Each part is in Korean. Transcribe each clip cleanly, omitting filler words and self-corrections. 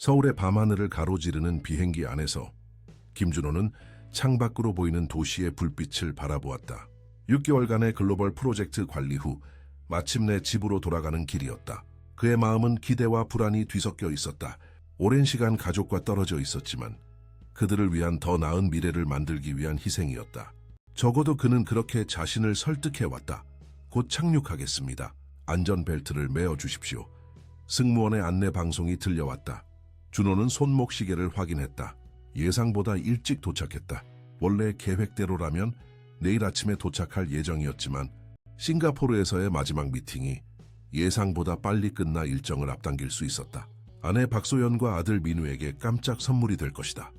서울의 밤하늘을 가로지르는 비행기 안에서 김준호는 창밖으로 보이는 도시의 불빛을 바라보았다. 6개월간의 글로벌 프로젝트 관리 후 마침내 집으로 돌아가는 길이었다. 그의 마음은 기대와 불안이 뒤섞여 있었다. 오랜 시간 가족과 떨어져 있었지만 그들을 위한 더 나은 미래를 만들기 위한 희생이었다. 적어도 그는 그렇게 자신을 설득해왔다. 곧 착륙하겠습니다. 안전벨트를 매어 주십시오. 승무원의 안내 방송이 들려왔다. 준호는 손목 시계를 확인했다. 예상보다 일찍 도착했다. 원래 계획대로라면 내일 아침에 도착할 예정이었지만 싱가포르에서의 마지막 미팅이 예상보다 빨리 끝나 일정을 앞당길 수 있었다. 아내 박소연과 아들 민우에게 깜짝 선물이 될 것이다.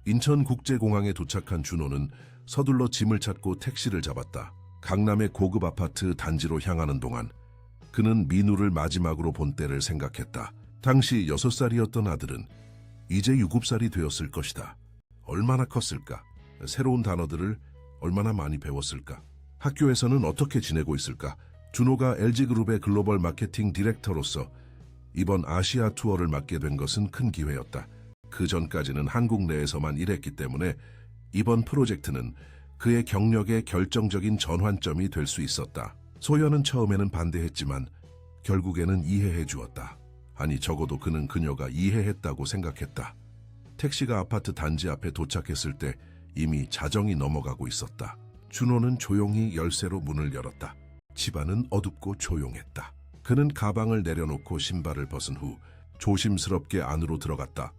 인천국제공항에 도착한 준호는 서둘러 짐을 찾고 택시를 잡았다. 강남의 고급 아파트 단지로 향하는 동안 그는 민우를 마지막으로 본 때를 생각했다. 당시 6살이었던 아들은 이제 7살이 되었을 것이다. 얼마나 컸을까? 새로운 단어들을 얼마나 많이 배웠을까? 학교에서는 어떻게 지내고 있을까? 준호가 LG그룹의 글로벌 마케팅 디렉터로서 이번 아시아 투어를 맡게 된 것은 큰 기회였다. 그 전까지는 한국 내에서만 일했기 때문에 이번 프로젝트는 그의 경력의 결정적인 전환점이 될 수 있었다. 소연은 처음에는 반대했지만 결국에는 이해해 주었다. 아니, 적어도 그는 그녀가 이해했다고 생각했다. 택시가 아파트 단지 앞에 도착했을 때 이미 자정이 넘어가고 있었다. 준호는 조용히 열쇠로 문을 열었다. 집안은 어둡고 조용했다. 그는 가방을 내려놓고 신발을 벗은 후 조심스럽게 안으로 들어갔다.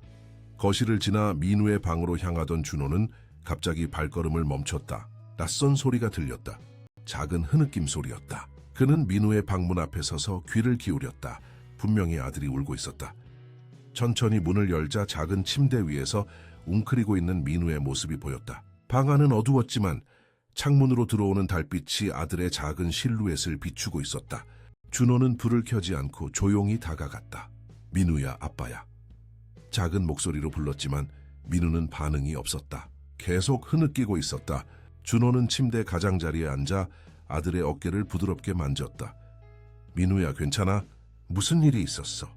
거실을 지나 민우의 방으로 향하던 준호는 갑자기 발걸음을 멈췄다. 낯선 소리가 들렸다. 작은 흐느낌 소리였다. 그는 민우의 방문 앞에 서서 귀를 기울였다. 분명히 아들이 울고 있었다. 천천히 문을 열자 작은 침대 위에서 웅크리고 있는 민우의 모습이 보였다. 방 안은 어두웠지만 창문으로 들어오는 달빛이 아들의 작은 실루엣을 비추고 있었다. 준호는 불을 켜지 않고 조용히 다가갔다. 민우야, 아빠야. 작은 목소리로 불렀지만 민우는 반응이 없었다. 계속 흐느끼고 있었다. 준호는 침대 가장자리에 앉아 아들의 어깨를 부드럽게 만졌다. 민우야, 괜찮아? 무슨 일이 있었어?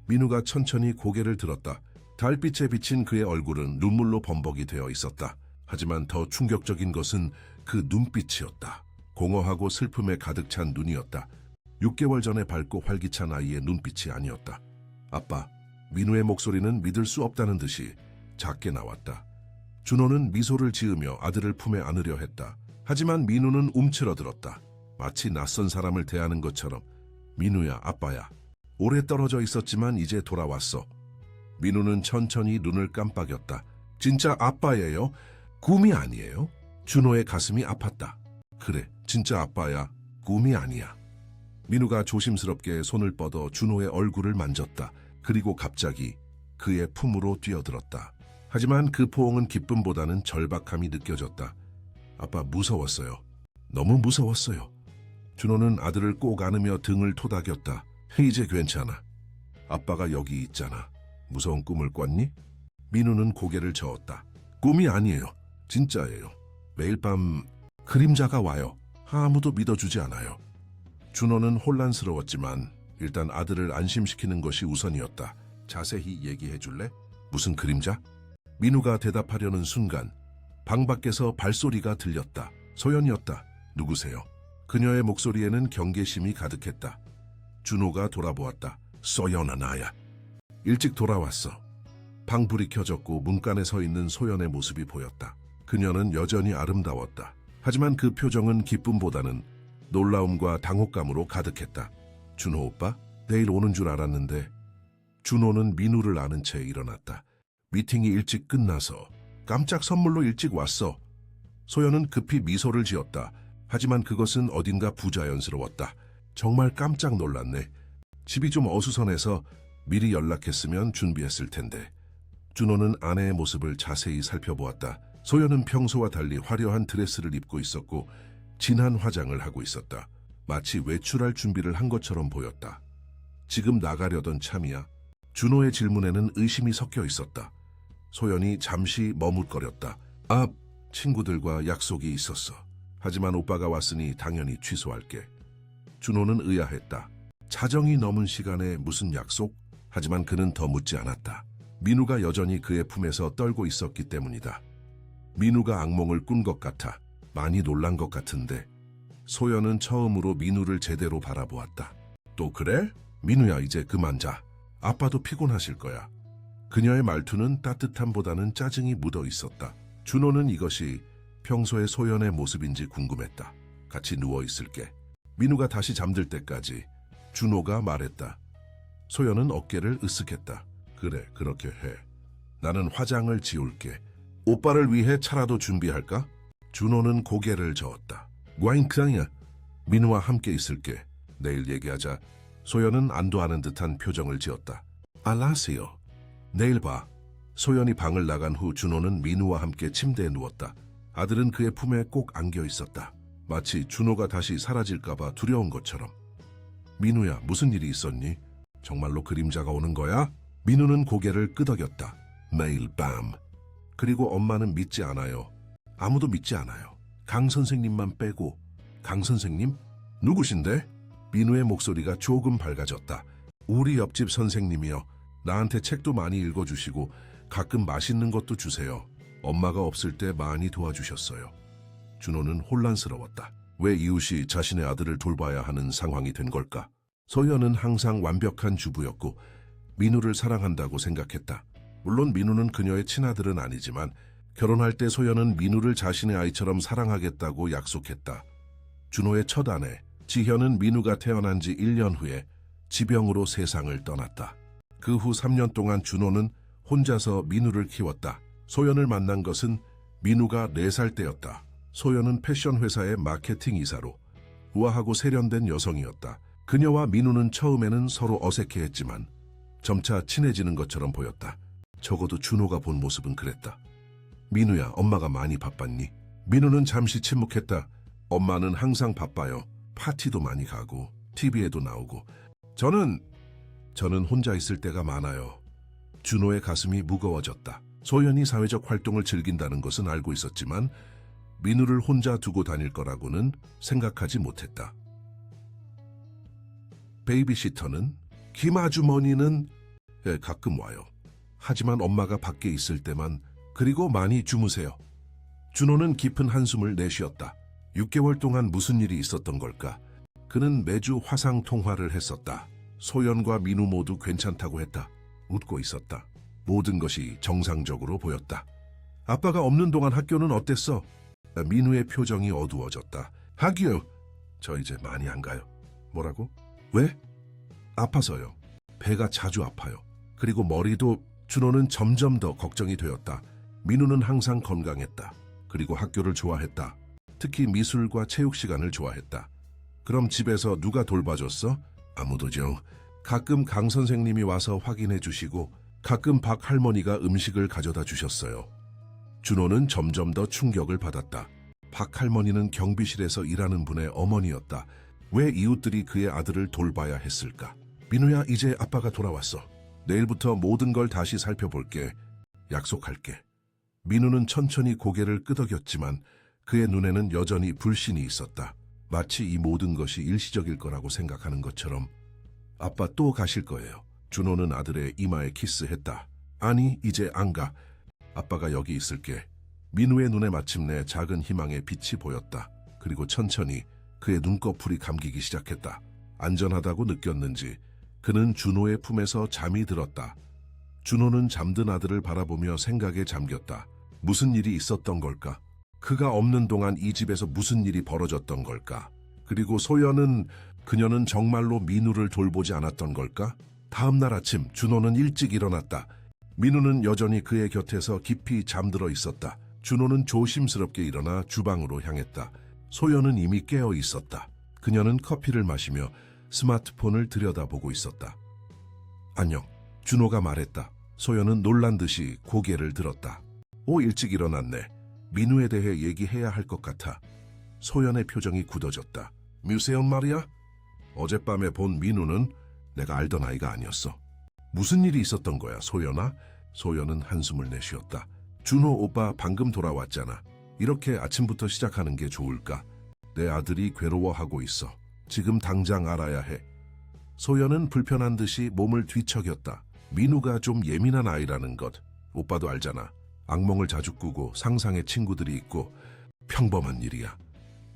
민우가 천천히 고개를 들었다. 달빛에 비친 그의 얼굴은 눈물로 범벅이 되어 있었다. 하지만 더 충격적인 것은 그 눈빛이었다. 공허하고 슬픔에 가득 찬 눈이었다. 6개월 전에 밝고 활기찬 아이의 눈빛이 아니었다. 아빠, 민우의 목소리는 믿을 수 없다는 듯이 작게 나왔다. 준호는 미소를 지으며 아들을 품에 안으려 했다. 하지만 민우는 움츠러들었다. 마치 낯선 사람을 대하는 것처럼. 민우야, 아빠야. 오래 떨어져 있었지만 이제 돌아왔어. 민우는 천천히 눈을 깜빡였다. 진짜 아빠예요? 꿈이 아니에요? 준호의 가슴이 아팠다. 그래, 진짜 아빠야. 꿈이 아니야. 민우가 조심스럽게 손을 뻗어 준호의 얼굴을 만졌다. 그리고 갑자기 그의 품으로 뛰어들었다. 하지만 그 포옹은 기쁨보다는 절박함이 느껴졌다. 아빠, 무서웠어요. 너무 무서웠어요. 준호는 아들을 꼭 안으며 등을 토닥였다. 이제 괜찮아. 아빠가 여기 있잖아. 무서운 꿈을 꿨니? 민우는 고개를 저었다. 꿈이 아니에요. 진짜예요. 매일 밤 그림자가 와요. 아무도 믿어주지 않아요. 준호는 혼란스러웠지만 일단 아들을 안심시키는 것이 우선이었다. 자세히 얘기해 줄래? 무슨 그림자? 민우가 대답하려는 순간 방 밖에서 발소리가 들렸다. 소연이었다. 누구세요? 그녀의 목소리에는 경계심이 가득했다. 준호가 돌아보았다. 소연아, 나야. 일찍 돌아왔어. 방 불이 켜졌고 문간에 서 있는 소연의 모습이 보였다. 그녀는 여전히 아름다웠다. 하지만 그 표정은 기쁨보다는 놀라움과 당혹감으로 가득했다. 준호 오빠? 내일 오는 줄 알았는데. 준호는 민우를 아는 채 일어났다. 미팅이 일찍 끝나서 깜짝 선물로 일찍 왔어. 소연은 급히 미소를 지었다. 하지만 그것은 어딘가 부자연스러웠다. 정말 깜짝 놀랐네. 집이 좀 어수선해서 미리 연락했으면 준비했을 텐데. 준호는 아내의 모습을 자세히 살펴보았다. 소연은 평소와 달리 화려한 드레스를 입고 있었고 진한 화장을 하고 있었다. 마치 외출할 준비를 한 것처럼 보였다. 지금 나가려던 참이야? 준호의 질문에는 의심이 섞여 있었다. 소연이 잠시 머뭇거렸다. 친구들과 약속이 있었어. 하지만 오빠가 왔으니 당연히 취소할게. 준호는 의아했다. 자정이 넘은 시간에 무슨 약속? 하지만 그는 더 묻지 않았다. 민우가 여전히 그의 품에서 떨고 있었기 때문이다. 민우가 악몽을 꾼 것 같아 많이 놀란 것 같은데 소연은 처음으로 민우를 제대로 바라보았다. 또 그래? 민우야, 이제 그만 자. 아빠도 피곤하실 거야. 그녀의 말투는 따뜻함보다는 짜증이 묻어 있었다. 준호는 이것이 평소의 소연의 모습인지 궁금했다. 같이 누워 있을게. 민우가 다시 잠들 때까지 준호가 말했다. 소연은 어깨를 으쓱했다. 그래, 그렇게 해. 나는 화장을 지울게. 오빠를 위해 차라도 준비할까? 준호는 고개를 저었다. 와인크랑이야. 민우와 함께 있을게. 내일 얘기하자. 소연은 안도하는 듯한 표정을 지었다. 알았어요. 내일 봐. 소연이 방을 나간 후 준호는 민우와 함께 침대에 누웠다. 아들은 그의 품에 꼭 안겨 있었다. 마치 준호가 다시 사라질까봐 두려운 것처럼. 민우야, 무슨 일이 있었니? 정말로 그림자가 오는 거야? 민우는 고개를 끄덕였다. 매일 밤. 그리고 엄마는 믿지 않아요. 아무도 믿지 않아요. 강 선생님만 빼고. 강 선생님? 누구신데? 민우의 목소리가 조금 밝아졌다. 우리 옆집 선생님이요. 나한테 책도 많이 읽어주시고 가끔 맛있는 것도 주세요. 엄마가 없을 때 많이 도와주셨어요. 준호는 혼란스러웠다. 왜 이웃이 자신의 아들을 돌봐야 하는 상황이 된 걸까? 소연은 항상 완벽한 주부였고 민우를 사랑한다고 생각했다. 물론 민우는 그녀의 친아들은 아니지만 결혼할 때 소연은 민우를 자신의 아이처럼 사랑하겠다고 약속했다. 준호의 첫 아내 지현은 민우가 태어난 지 1년 후에 지병으로 세상을 떠났다. 그 후 3년 동안 준호는 혼자서 민우를 키웠다. 소연을 만난 것은 민우가 4살 때였다. 소연은 패션 회사의 마케팅 이사로 우아하고 세련된 여성이었다. 그녀와 민우는 처음에는 서로 어색해했지만 점차 친해지는 것처럼 보였다. 적어도 준호가 본 모습은 그랬다. 민우야, 엄마가 많이 바빴니? 민우는 잠시 침묵했다. 엄마는 항상 바빠요. 파티도 많이 가고 TV에도 나오고. 저는 혼자 있을 때가 많아요. 준호의 가슴이 무거워졌다. 소연이 사회적 활동을 즐긴다는 것은 알고 있었지만 민우를 혼자 두고 다닐 거라고는 생각하지 못했다. 베이비시터는 김아주머니는 가끔 와요. 하지만 엄마가 밖에 있을 때만, 그리고 많이 주무세요. 준호는 깊은 한숨을 내쉬었다. 6개월 동안 무슨 일이 있었던 걸까? 그는 매주 화상 통화를 했었다. 소연과 민우 모두 괜찮다고 했다. 웃고 있었다. 모든 것이 정상적으로 보였다. 아빠가 없는 동안 학교는 어땠어? 민우의 표정이 어두워졌다. 학교, 저 이제 많이 안 가요. 뭐라고? 왜? 아파서요. 배가 자주 아파요. 그리고 머리도. 준호는 점점 더 걱정이 되었다. 민우는 항상 건강했다. 그리고 학교를 좋아했다. 특히 미술과 체육 시간을 좋아했다. 그럼 집에서 누가 돌봐줬어? 아무도죠. 가끔 강 선생님이 와서 확인해 주시고 가끔 박 할머니가 음식을 가져다 주셨어요. 준호는 점점 더 충격을 받았다. 박 할머니는 경비실에서 일하는 분의 어머니였다. 왜 이웃들이 그의 아들을 돌봐야 했을까? 민우야, 이제 아빠가 돌아왔어. 내일부터 모든 걸 다시 살펴볼게. 약속할게. 민우는 천천히 고개를 끄덕였지만 그의 눈에는 여전히 불신이 있었다. 마치 이 모든 것이 일시적일 거라고 생각하는 것처럼. 아빠 또 가실 거예요. 준호는 아들의 이마에 키스했다. 아니, 이제 안 가. 아빠가 여기 있을게. 민우의 눈에 마침내 작은 희망의 빛이 보였다. 그리고 천천히 그의 눈꺼풀이 감기기 시작했다. 안전하다고 느꼈는지 그는 준호의 품에서 잠이 들었다. 준호는 잠든 아들을 바라보며 생각에 잠겼다. 무슨 일이 있었던 걸까? 그가 없는 동안 이 집에서 무슨 일이 벌어졌던 걸까? 그리고 소연은, 그녀는 정말로 민우를 돌보지 않았던 걸까? 다음 날 아침 준호는 일찍 일어났다. 민우는 여전히 그의 곁에서 깊이 잠들어 있었다. 준호는 조심스럽게 일어나 주방으로 향했다. 소연은 이미 깨어 있었다. 그녀는 커피를 마시며 스마트폰을 들여다보고 있었다. 안녕, 준호가 말했다. 소연은 놀란 듯이 고개를 들었다. 오, 일찍 일어났네. 민우에 대해 얘기해야 할 것 같아. 소연의 표정이 굳어졌다. 뮤세연 말이야? 어젯밤에 본 민우는 내가 알던 아이가 아니었어. 무슨 일이 있었던 거야, 소연아? 소연은 한숨을 내쉬었다. 준호 오빠 방금 돌아왔잖아. 이렇게 아침부터 시작하는 게 좋을까? 내 아들이 괴로워하고 있어. 지금 당장 알아야 해. 소연은 불편한 듯이 몸을 뒤척였다. 민우가 좀 예민한 아이라는 것 오빠도 알잖아. 악몽을 자주 꾸고 상상의 친구들이 있고 평범한 일이야.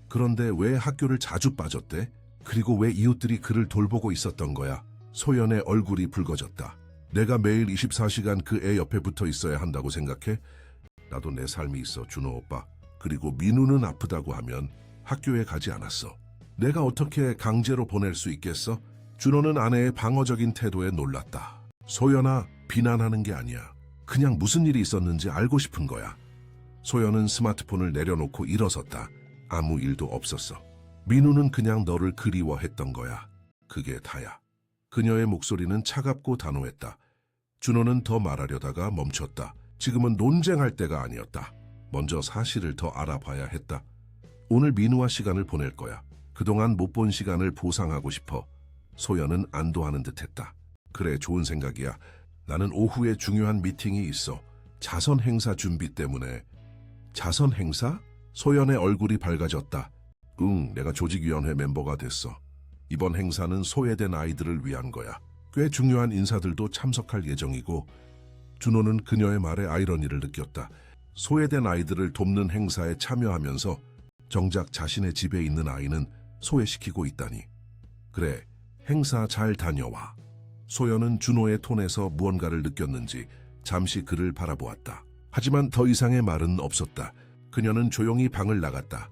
그런데 왜 학교를 자주 빠졌대? 그리고 왜 이웃들이 그를 돌보고 있었던 거야? 소연의 얼굴이 붉어졌다. 내가 매일 24시간 그 애 옆에 붙어 있어야 한다고 생각해? 나도 내 삶이 있어, 준호 오빠. 그리고 민우는 아프다고 하면 학교에 가지 않았어. 내가 어떻게 강제로 보낼 수 있겠어? 준호는 아내의 방어적인 태도에 놀랐다. 소연아, 비난하는 게 아니야. 그냥 무슨 일이 있었는지 알고 싶은 거야. 소연은 스마트폰을 내려놓고 일어섰다. 아무 일도 없었어. 민우는 그냥 너를 그리워했던 거야. 그게 다야. 그녀의 목소리는 차갑고 단호했다. 준호는 더 말하려다가 멈췄다. 지금은 논쟁할 때가 아니었다. 먼저 사실을 더 알아봐야 했다. 오늘 민우와 시간을 보낼 거야. 그동안 못 본 시간을 보상하고 싶어. 소연은 안도하는 듯했다. 그래, 좋은 생각이야. 나는 오후에 중요한 미팅이 있어. 자선 행사 준비 때문에. 자선 행사? 소연의 얼굴이 밝아졌다. 응, 내가 조직위원회 멤버가 됐어. 이번 행사는 소외된 아이들을 위한 거야. 꽤 중요한 인사들도 참석할 예정이고. 준호는 그녀의 말에 아이러니를 느꼈다. 소외된 아이들을 돕는 행사에 참여하면서 정작 자신의 집에 있는 아이는 소외시키고 있다니. 그래, 행사 잘 다녀와. 소연은 준호의 톤에서 무언가를 느꼈는지 잠시 그를 바라보았다. 하지만 더 이상의 말은 없었다. 그녀는 조용히 방을 나갔다.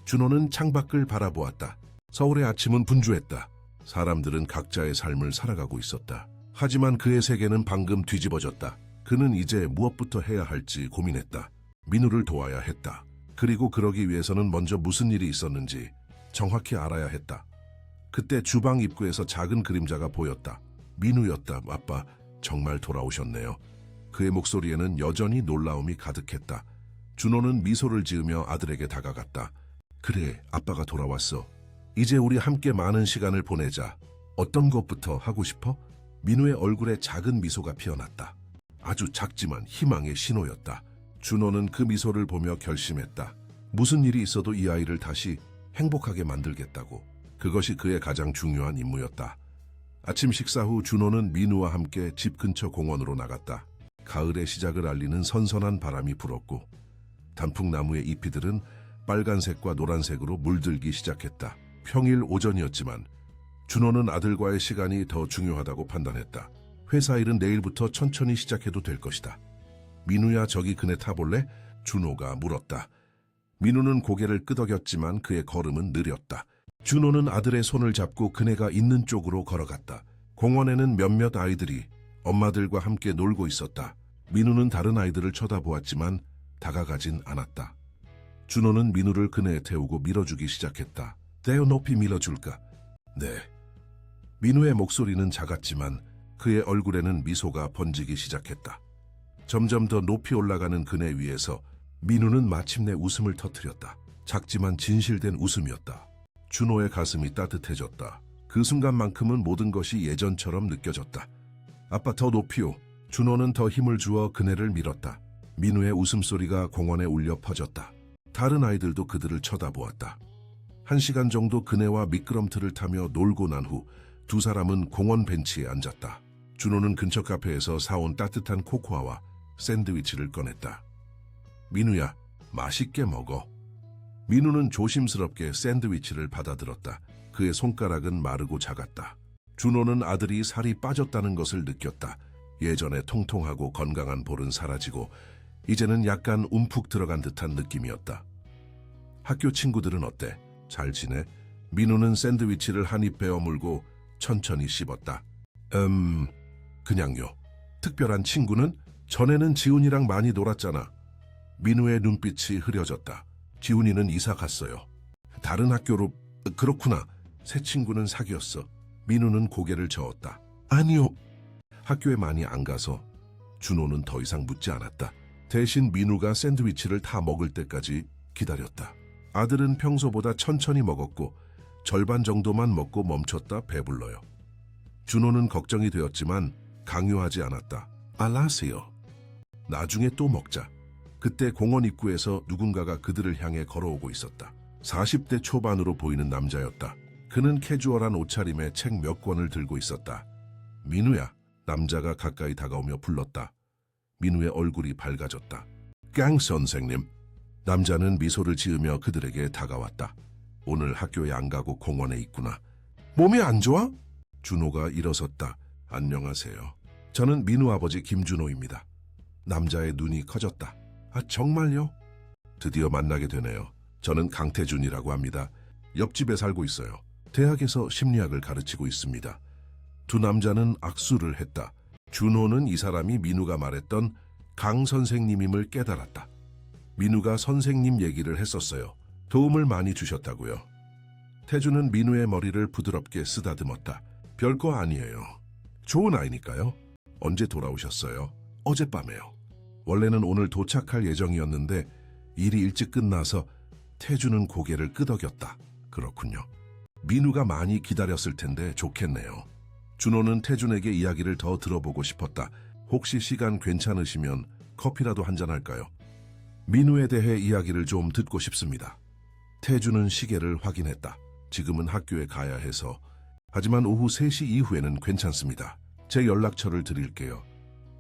준호는 창밖을 바라보았다. 서울의 아침은 분주했다. 사람들은 각자의 삶을 살아가고 있었다. 하지만 그의 세계는 방금 뒤집어졌다. 그는 이제 무엇부터 해야 할지 고민했다. 민우를 도와야 했다. 그리고 그러기 위해서는 먼저 무슨 일이 있었는지 정확히 알아야 했다. 그때 주방 입구에서 작은 그림자가 보였다. 민우였다. 아빠, 정말 돌아오셨네요. 그의 목소리에는 여전히 놀라움이 가득했다. 준호는 미소를 지으며 아들에게 다가갔다. 그래, 아빠가 돌아왔어. 이제 우리 함께 많은 시간을 보내자. 어떤 것부터 하고 싶어? 민우의 얼굴에 작은 미소가 피어났다. 아주 작지만 희망의 신호였다. 준호는 그 미소를 보며 결심했다. 무슨 일이 있어도 이 아이를 다시 행복하게 만들겠다고. 그것이 그의 가장 중요한 임무였다. 아침 식사 후 준호는 민우와 함께 집 근처 공원으로 나갔다. 가을의 시작을 알리는 선선한 바람이 불었고 단풍나무의 잎이들은 빨간색과 노란색으로 물들기 시작했다. 평일 오전이었지만 준호는 아들과의 시간이 더 중요하다고 판단했다. 회사 일은 내일부터 천천히 시작해도 될 것이다. 민우야, 저기 그네 타볼래? 준호가 물었다. 민우는 고개를 끄덕였지만 그의 걸음은 느렸다. 준호는 아들의 손을 잡고 그네가 있는 쪽으로 걸어갔다. 공원에는 몇몇 아이들이 엄마들과 함께 놀고 있었다. 민우는 다른 아이들을 쳐다보았지만 다가가진 않았다. 준호는 민우를 그네에 태우고 밀어주기 시작했다. 떼어 높이 밀어줄까? 네. 민우의 목소리는 작았지만 그의 얼굴에는 미소가 번지기 시작했다. 점점 더 높이 올라가는 그네 위에서 민우는 마침내 웃음을 터뜨렸다. 작지만 진실된 웃음이었다. 준호의 가슴이 따뜻해졌다. 그 순간만큼은 모든 것이 예전처럼 느껴졌다. 아빠, 더 높이요. 준호는 더 힘을 주어 그네를 밀었다. 민우의 웃음소리가 공원에 울려 퍼졌다. 다른 아이들도 그들을 쳐다보았다. 1시간 정도 그네와 미끄럼틀을 타며 놀고 난 후 두 사람은 공원 벤치에 앉았다. 준호는 근처 카페에서 사온 따뜻한 코코아와 샌드위치를 꺼냈다. 민우야, 맛있게 먹어. 민우는 조심스럽게 샌드위치를 받아들었다. 그의 손가락은 마르고 작았다. 준호는 아들이 살이 빠졌다는 것을 느꼈다. 예전에 통통하고 건강한 볼은 사라지고 이제는 약간 움푹 들어간 듯한 느낌이었다. 학교 친구들은 어때? 잘 지내? 민우는 샌드위치를 한 입 베어 물고 천천히 씹었다. 그냥요. 특별한 친구는? 전에는 지훈이랑 많이 놀았잖아. 민우의 눈빛이 흐려졌다. 지훈이는 이사 갔어요. 다른 학교로... 그렇구나. 새 친구는 사귀었어. 민우는 고개를 저었다. 아니요. 학교에 많이 안 가서. 준호는 더 이상 묻지 않았다. 대신 민우가 샌드위치를 다 먹을 때까지 기다렸다. 아들은 평소보다 천천히 먹었고 절반 정도만 먹고 멈췄다 배불러요. 준호는 걱정이 되었지만 강요하지 않았다. 알았어요. 나중에 또 먹자. 그때 공원 입구에서 누군가가 그들을 향해 걸어오고 있었다. 40대 초반으로 보이는 남자였다. 그는 캐주얼한 옷차림에 책 몇 권을 들고 있었다. 민우야, 남자가 가까이 다가오며 불렀다. 민우의 얼굴이 밝아졌다. 강 선생님. 남자는 미소를 지으며 그들에게 다가왔다. 오늘 학교에 안 가고 공원에 있구나. 몸이 안 좋아? 준호가 일어섰다. 안녕하세요. 저는 민우 아버지 김준호입니다. 남자의 눈이 커졌다. 아, 정말요? 드디어 만나게 되네요. 저는 강태준이라고 합니다. 옆집에 살고 있어요. 대학에서 심리학을 가르치고 있습니다. 두 남자는 악수를 했다. 준호는 이 사람이 민우가 말했던 강 선생님임을 깨달았다. 민우가 선생님 얘기를 했었어요. 도움을 많이 주셨다고요. 태준은 민우의 머리를 부드럽게 쓰다듬었다. 별거 아니에요. 좋은 아이니까요. 언제 돌아오셨어요? 어젯밤에요. 원래는 오늘 도착할 예정이었는데 일이 일찍 끝나서 태준은 고개를 끄덕였다. 그렇군요. 민우가 많이 기다렸을 텐데 좋겠네요. 준호는 태준에게 이야기를 더 들어보고 싶었다. 혹시 시간 괜찮으시면 커피라도 한잔할까요? 민우에 대해 이야기를 좀 듣고 싶습니다. 태준은 시계를 확인했다. 지금은 학교에 가야 해서. 하지만 오후 3시 이후에는 괜찮습니다. 제 연락처를 드릴게요.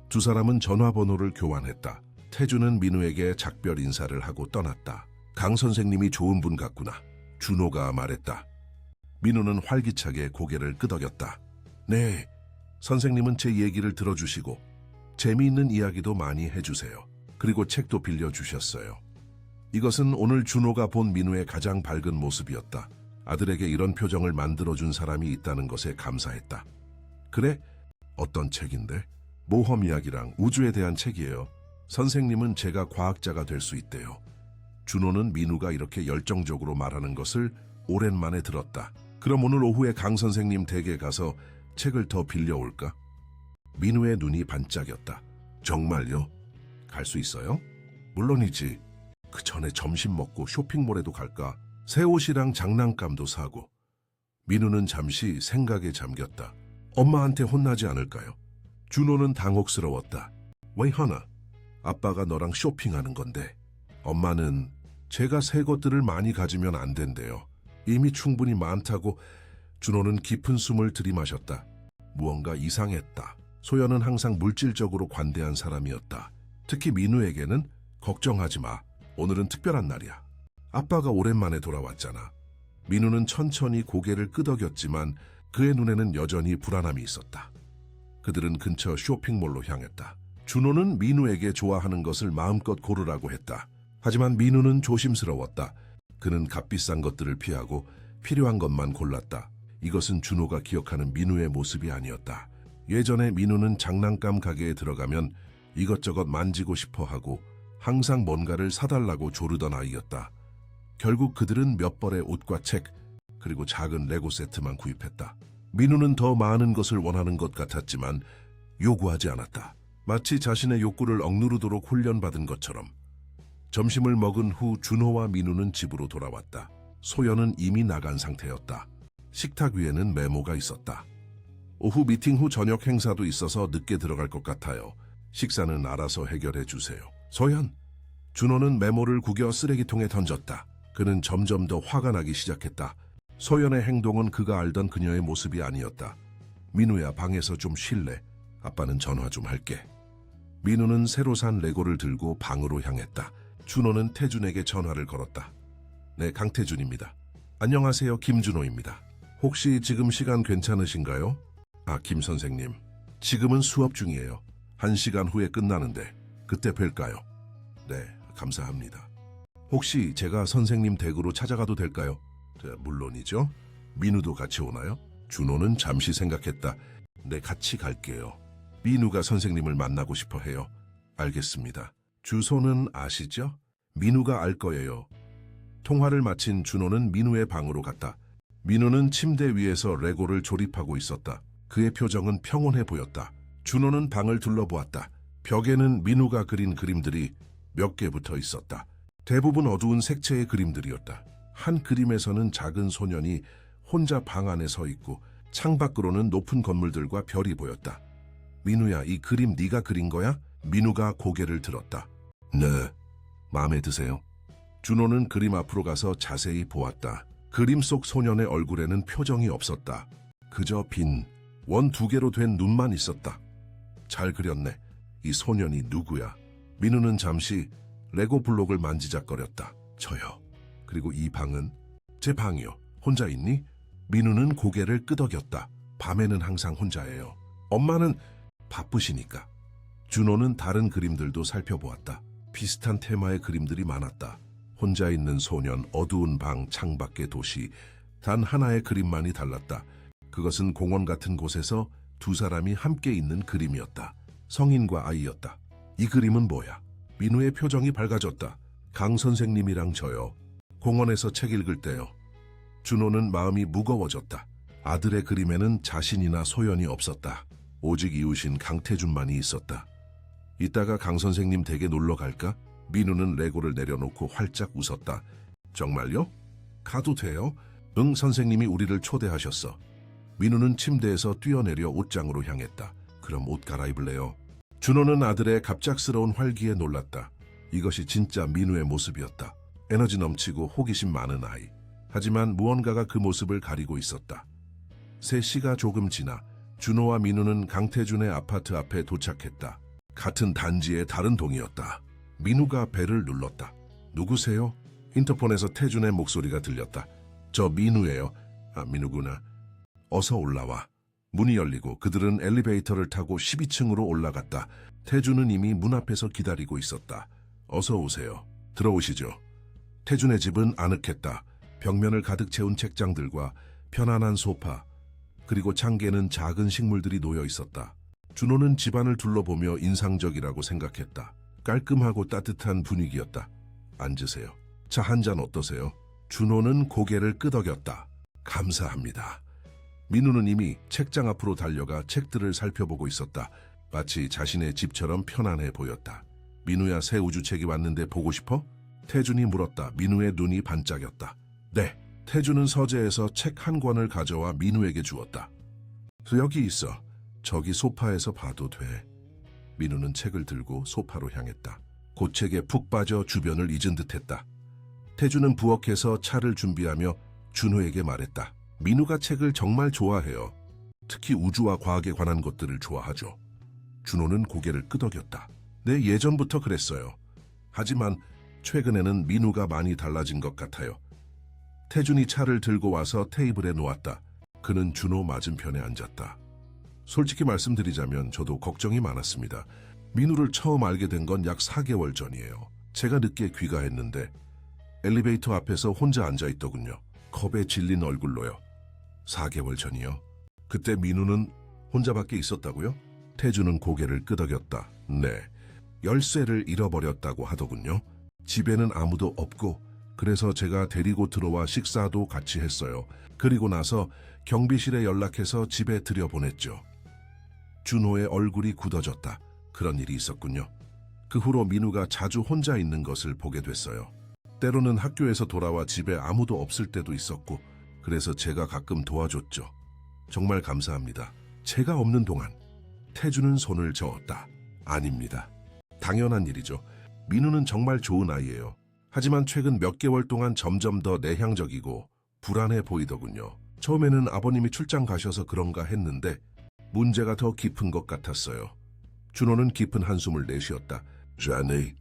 두 사람은 전화번호를 교환했다. 태준은 민우에게 작별 인사를 하고 떠났다. 강 선생님이 좋은 분 같구나. 준호가 말했다. 민우는 활기차게 고개를 끄덕였다. 네, 선생님은 제 얘기를 들어주시고 재미있는 이야기도 많이 해주세요. 그리고 책도 빌려주셨어요. 이것은 오늘 준호가 본 민우의 가장 밝은 모습이었다. 아들에게 이런 표정을 만들어준 사람이 있다는 것에 감사했다. 그래? 어떤 책인데? 모험 이야기랑 우주에 대한 책이에요. 선생님은 제가 과학자가 될 수 있대요. 준호는 민우가 이렇게 열정적으로 말하는 것을 오랜만에 들었다. 그럼 오늘 오후에 강 선생님 댁에 가서 책을 더 빌려올까? 민우의 눈이 반짝였다. 정말요? 갈 수 있어요? 물론이지. 그 전에 점심 먹고 쇼핑몰에도 갈까? 새 옷이랑 장난감도 사고. 민우는 잠시 생각에 잠겼다. 엄마한테 혼나지 않을까요? 준호는 당혹스러웠다. 왜 하나? 아빠가 너랑 쇼핑하는 건데. 엄마는 제가 새 것들을 많이 가지면 안 된대요. 이미 충분히 많다고. 준호는 깊은 숨을 들이마셨다. 무언가 이상했다. 소연은 항상 물질적으로 관대한 사람이었다. 특히 민우에게는 걱정하지 마. 오늘은 특별한 날이야. 아빠가 오랜만에 돌아왔잖아. 민우는 천천히 고개를 끄덕였지만 그의 눈에는 여전히 불안함이 있었다. 그들은 근처 쇼핑몰로 향했다. 준호는 민우에게 좋아하는 것을 마음껏 고르라고 했다. 하지만 민우는 조심스러웠다. 그는 값비싼 것들을 피하고 필요한 것만 골랐다. 이것은 준호가 기억하는 민우의 모습이 아니었다. 예전에 민우는 장난감 가게에 들어가면 이것저것 만지고 싶어 하고 항상 뭔가를 사달라고 조르던 아이였다. 결국 그들은 몇 벌의 옷과 책, 그리고 작은 레고 세트만 구입했다. 민우는 더 많은 것을 원하는 것 같았지만 요구하지 않았다. 마치 자신의 욕구를 억누르도록 훈련받은 것처럼. 점심을 먹은 후 준호와 민우는 집으로 돌아왔다. 소연은 이미 나간 상태였다. 식탁 위에는 메모가 있었다. 오후 미팅 후 저녁 행사도 있어서 늦게 들어갈 것 같아요. 식사는 알아서 해결해 주세요. 소연. 준호는 메모를 구겨 쓰레기통에 던졌다. 그는 점점 더 화가 나기 시작했다. 소연의 행동은 그가 알던 그녀의 모습이 아니었다. 민우야, 방에서 좀 쉴래? 아빠는 전화 좀 할게. 민우는 새로 산 레고를 들고 방으로 향했다. 준호는 태준에게 전화를 걸었다. 네, 강태준입니다. 안녕하세요, 김준호입니다. 혹시 지금 시간 괜찮으신가요? 아, 김 선생님. 지금은 수업 중이에요. 1시간 후에 끝나는데 그때 뵐까요? 네, 감사합니다. 혹시 제가 선생님 댁으로 찾아가도 될까요? 물론이죠. 민우도 같이 오나요? 준호는 잠시 생각했다. 네, 같이 갈게요. 민우가 선생님을 만나고 싶어 해요. 알겠습니다. 주소는 아시죠? 민우가 알 거예요. 통화를 마친 준호는 민우의 방으로 갔다. 민우는 침대 위에서 레고를 조립하고 있었다. 그의 표정은 평온해 보였다. 준호는 방을 둘러보았다. 벽에는 민우가 그린 그림들이 몇 개 붙어 있었다. 대부분 어두운 색채의 그림들이었다. 한 그림에서는 작은 소년이 혼자 방 안에 서 있고 창밖으로는 높은 건물들과 별이 보였다. 민우야, 이 그림 네가 그린 거야? 민우가 고개를 들었다. 네. 마음에 드세요? 준호는 그림 앞으로 가서 자세히 보았다. 그림 속 소년의 얼굴에는 표정이 없었다. 그저 빈 원 2개로 된 눈만 있었다. 잘 그렸네. 이 소년이 누구야? 민우는 잠시 레고 블록을 만지작거렸다. 저요. 그리고 이 방은? 제 방이요. 혼자 있니? 민우는 고개를 끄덕였다. 밤에는 항상 혼자예요. 엄마는 바쁘시니까. 준호는 다른 그림들도 살펴보았다. 비슷한 테마의 그림들이 많았다. 혼자 있는 소년, 어두운 방, 창밖의 도시. 단 하나의 그림만이 달랐다. 그것은 공원 같은 곳에서 두 사람이 함께 있는 그림이었다. 성인과 아이였다. 이 그림은 뭐야? 민우의 표정이 밝아졌다. 강 선생님이랑 저요. 공원에서 책 읽을 때요. 준호는 마음이 무거워졌다. 아들의 그림에는 자신이나 소연이 없었다. 오직 이웃인 강태준만이 있었다. 이따가 강 선생님 댁에 놀러 갈까? 민우는 레고를 내려놓고 활짝 웃었다. 정말요? 가도 돼요? 응, 선생님이 우리를 초대하셨어. 민우는 침대에서 뛰어내려 옷장으로 향했다. 그럼 옷 갈아입을래요? 준호는 아들의 갑작스러운 활기에 놀랐다. 이것이 진짜 민우의 모습이었다. 에너지 넘치고 호기심 많은 아이. 하지만 무언가가 그 모습을 가리고 있었다. 3시가 조금 지나 준호와 민우는 강태준의 아파트 앞에 도착했다. 같은 단지의 다른 동이었다. 민우가 벨을 눌렀다. 누구세요? 인터폰에서 태준의 목소리가 들렸다. 저 민우예요. 아, 민우구나. 어서 올라와. 문이 열리고 그들은 엘리베이터를 타고 12층으로 올라갔다. 태준은 이미 문 앞에서 기다리고 있었다. 어서 오세요. 들어오시죠. 태준의 집은 아늑했다. 벽면을 가득 채운 책장들과 편안한 소파, 그리고 창계는 작은 식물들이 놓여 있었다. 준호는 집안을 둘러보며 인상적이라고 생각했다. 깔끔하고 따뜻한 분위기였다. 앉으세요. 차 한 잔 어떠세요? 준호는 고개를 끄덕였다. 감사합니다. 민우는 이미 책장 앞으로 달려가 책들을 살펴보고 있었다. 마치 자신의 집처럼 편안해 보였다. 민우야, 새 우주책이 왔는데 보고 싶어? 태준이 물었다. 민우의 눈이 반짝였다. 네. 태준은 서재에서 책 한 권을 가져와 민우에게 주었다. 여기 있어. 저기 소파에서 봐도 돼. 민우는 책을 들고 소파로 향했다. 곧 책에 푹 빠져 주변을 잊은 듯했다. 태준은 부엌에서 차를 준비하며 준호에게 말했다. 민우가 책을 정말 좋아해요. 특히 우주와 과학에 관한 것들을 좋아하죠. 준호는 고개를 끄덕였다. 네, 예전부터 그랬어요. 하지만 최근에는 민우가 많이 달라진 것 같아요. 태준이 차를 들고 와서 테이블에 놓았다. 그는 준호 맞은편에 앉았다. 솔직히 말씀드리자면 저도 걱정이 많았습니다. 민우를 처음 알게 된 건 약 4개월 전이에요. 제가 늦게 귀가했는데 엘리베이터 앞에서 혼자 앉아있더군요. 겁에 질린 얼굴로요. 4개월 전이요? 그때 민우는 혼자밖에 있었다고요? 태준은 고개를 끄덕였다. 네, 열쇠를 잃어버렸다고 하더군요. 집에는 아무도 없고 그래서 제가 데리고 들어와 식사도 같이 했어요. 그리고 나서 경비실에 연락해서 집에 들여보냈죠. 준호의 얼굴이 굳어졌다. 그런 일이 있었군요. 그 후로 민우가 자주 혼자 있는 것을 보게 됐어요. 때로는 학교에서 돌아와 집에 아무도 없을 때도 있었고 그래서 제가 가끔 도와줬죠. 정말 감사합니다. 제가 없는 동안. 태준은 손을 저었다. 아닙니다. 당연한 일이죠. 민우는 정말 좋은 아이예요. 하지만 최근 몇 개월 동안 점점 더 내향적이고 불안해 보이더군요. 처음에는 아버님이 출장 가셔서 그런가 했는데 문제가 더 깊은 것 같았어요. 준호는 깊은 한숨을 내쉬었다. 자네,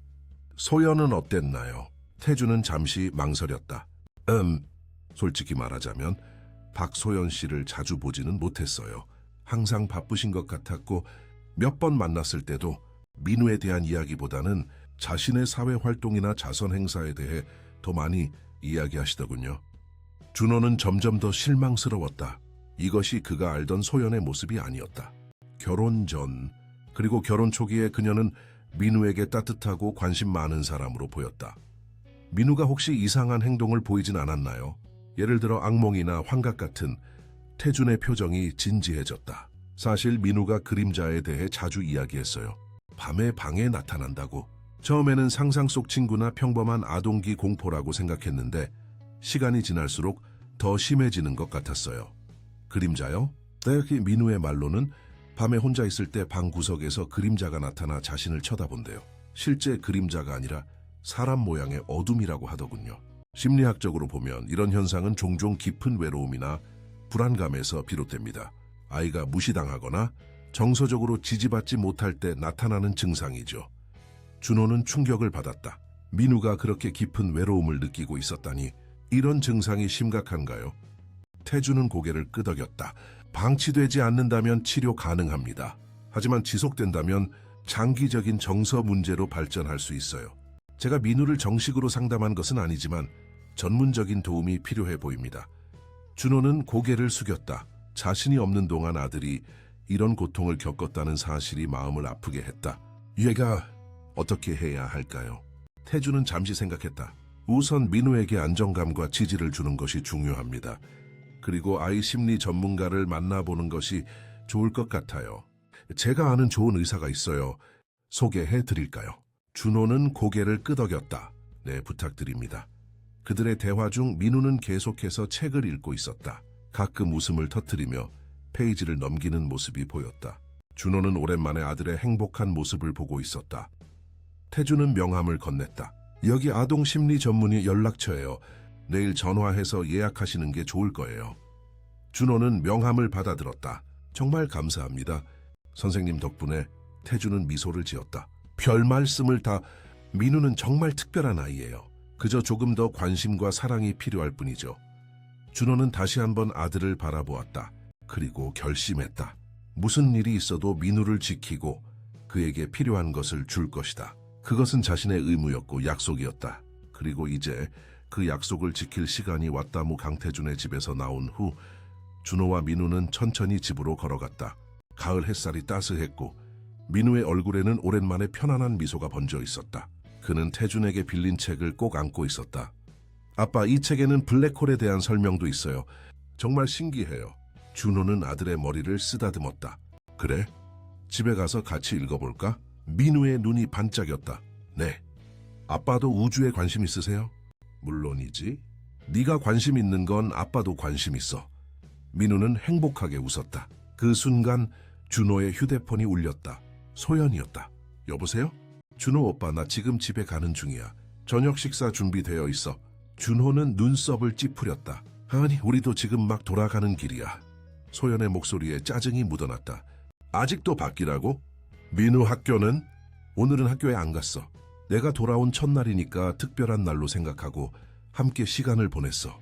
소연은 어땠나요? 태준은 잠시 망설였다. 솔직히 말하자면 박소연 씨를 자주 보지는 못했어요. 항상 바쁘신 것 같았고 몇 번 만났을 때도 민우에 대한 이야기보다는 자신의 사회활동이나 자선 행사에 대해 더 많이 이야기하시더군요. 준호는 점점 더 실망스러웠다. 이것이 그가 알던 소연의 모습이 아니었다. 결혼 전, 그리고 결혼 초기에 그녀는 민우에게 따뜻하고 관심 많은 사람으로 보였다. 민우가 혹시 이상한 행동을 보이진 않았나요? 예를 들어 악몽이나 환각 같은. 태준의 표정이 진지해졌다. 사실 민우가 그림자에 대해 자주 이야기했어요. 밤에 방에 나타난다고. 처음에는 상상 속 친구나 평범한 아동기 공포라고 생각했는데 시간이 지날수록 더 심해지는 것 같았어요. 그림자요? 네, 민우의 말로는 밤에 혼자 있을 때 방 구석에서 그림자가 나타나 자신을 쳐다본대요. 실제 그림자가 아니라 사람 모양의 어둠이라고 하더군요. 심리학적으로 보면 이런 현상은 종종 깊은 외로움이나 불안감에서 비롯됩니다. 아이가 무시당하거나 정서적으로 지지받지 못할 때 나타나는 증상이죠. 준호는 충격을 받았다. 민우가 그렇게 깊은 외로움을 느끼고 있었다니. 이런 증상이 심각한가요? 태주는 고개를 끄덕였다. 방치되지 않는다면 치료 가능합니다. 하지만 지속된다면 장기적인 정서 문제로 발전할 수 있어요. 제가 민우를 정식으로 상담한 것은 아니지만 전문적인 도움이 필요해 보입니다. 준호는 고개를 숙였다. 자신이 없는 동안 아들이 이런 고통을 겪었다는 사실이 마음을 아프게 했다. 얘가 어떻게 해야 할까요? 태주는 잠시 생각했다. 우선 민우에게 안정감과 지지를 주는 것이 중요합니다. 그리고 아이 심리 전문가를 만나보는 것이 좋을 것 같아요. 제가 아는 좋은 의사가 있어요. 소개해 드릴까요? 준호는 고개를 끄덕였다. 네, 부탁드립니다. 그들의 대화 중 민우는 계속해서 책을 읽고 있었다. 가끔 웃음을 터뜨리며 페이지를 넘기는 모습이 보였다. 준호는 오랜만에 아들의 행복한 모습을 보고 있었다. 태주는 명함을 건넸다. 여기 아동 심리 전문의 연락처예요. 내일 전화해서 예약하시는 게 좋을 거예요. 준호는 명함을 받아들었다. 정말 감사합니다. 선생님 덕분에. 태주는 미소를 지었다. 별 말씀을 다. 민우는 정말 특별한 아이예요. 그저 조금 더 관심과 사랑이 필요할 뿐이죠. 준호는 다시 한번 아들을 바라보았다. 그리고 결심했다. 무슨 일이 있어도 민우를 지키고 그에게 필요한 것을 줄 것이다. 그것은 자신의 의무였고 약속이었다. 그리고 이제 그 약속을 지킬 시간이 왔다무 강태준의 집에서 나온 후 준호와 민우는 천천히 집으로 걸어갔다. 가을 햇살이 따스했고 민우의 얼굴에는 오랜만에 편안한 미소가 번져 있었다. 그는 태준에게 빌린 책을 꼭 안고 있었다. 아빠, 이 책에는 블랙홀에 대한 설명도 있어요. 정말 신기해요. 준호는 아들의 머리를 쓰다듬었다. 그래? 집에 가서 같이 읽어볼까? 민우의 눈이 반짝였다. 네. 아빠도 우주에 관심 있으세요? 물론이지. 네가 관심 있는 건 아빠도 관심 있어. 민우는 행복하게 웃었다. 그 순간 준호의 휴대폰이 울렸다. 소연이었다. 여보세요? 준호 오빠, 나 지금 집에 가는 중이야. 저녁 식사 준비되어 있어. 준호는 눈썹을 찌푸렸다. 아니, 우리도 지금 막 돌아가는 길이야. 소연의 목소리에 짜증이 묻어났다. 아직도 밖이라고? 민우 학교는? 오늘은 학교에 안 갔어. 내가 돌아온 첫날이니까 특별한 날로 생각하고 함께 시간을 보냈어.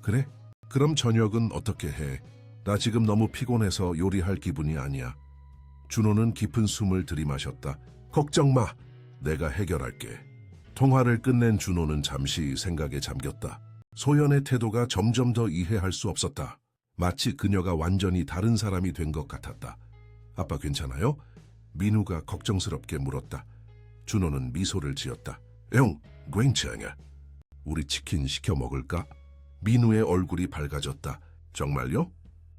그래? 그럼 저녁은 어떻게 해? 나 지금 너무 피곤해서 요리할 기분이 아니야. 준호는 깊은 숨을 들이마셨다. 걱정 마. 내가 해결할게. 통화를 끝낸 준호는 잠시 생각에 잠겼다. 소연의 태도가 점점 더 이해할 수 없었다. 마치 그녀가 완전히 다른 사람이 된 것 같았다. 아빠 괜찮아요? 민우가 걱정스럽게 물었다. 준호는 미소를 지었다. 영, 괜찮아. 우리 치킨 시켜 먹을까? 민우의 얼굴이 밝아졌다. 정말요?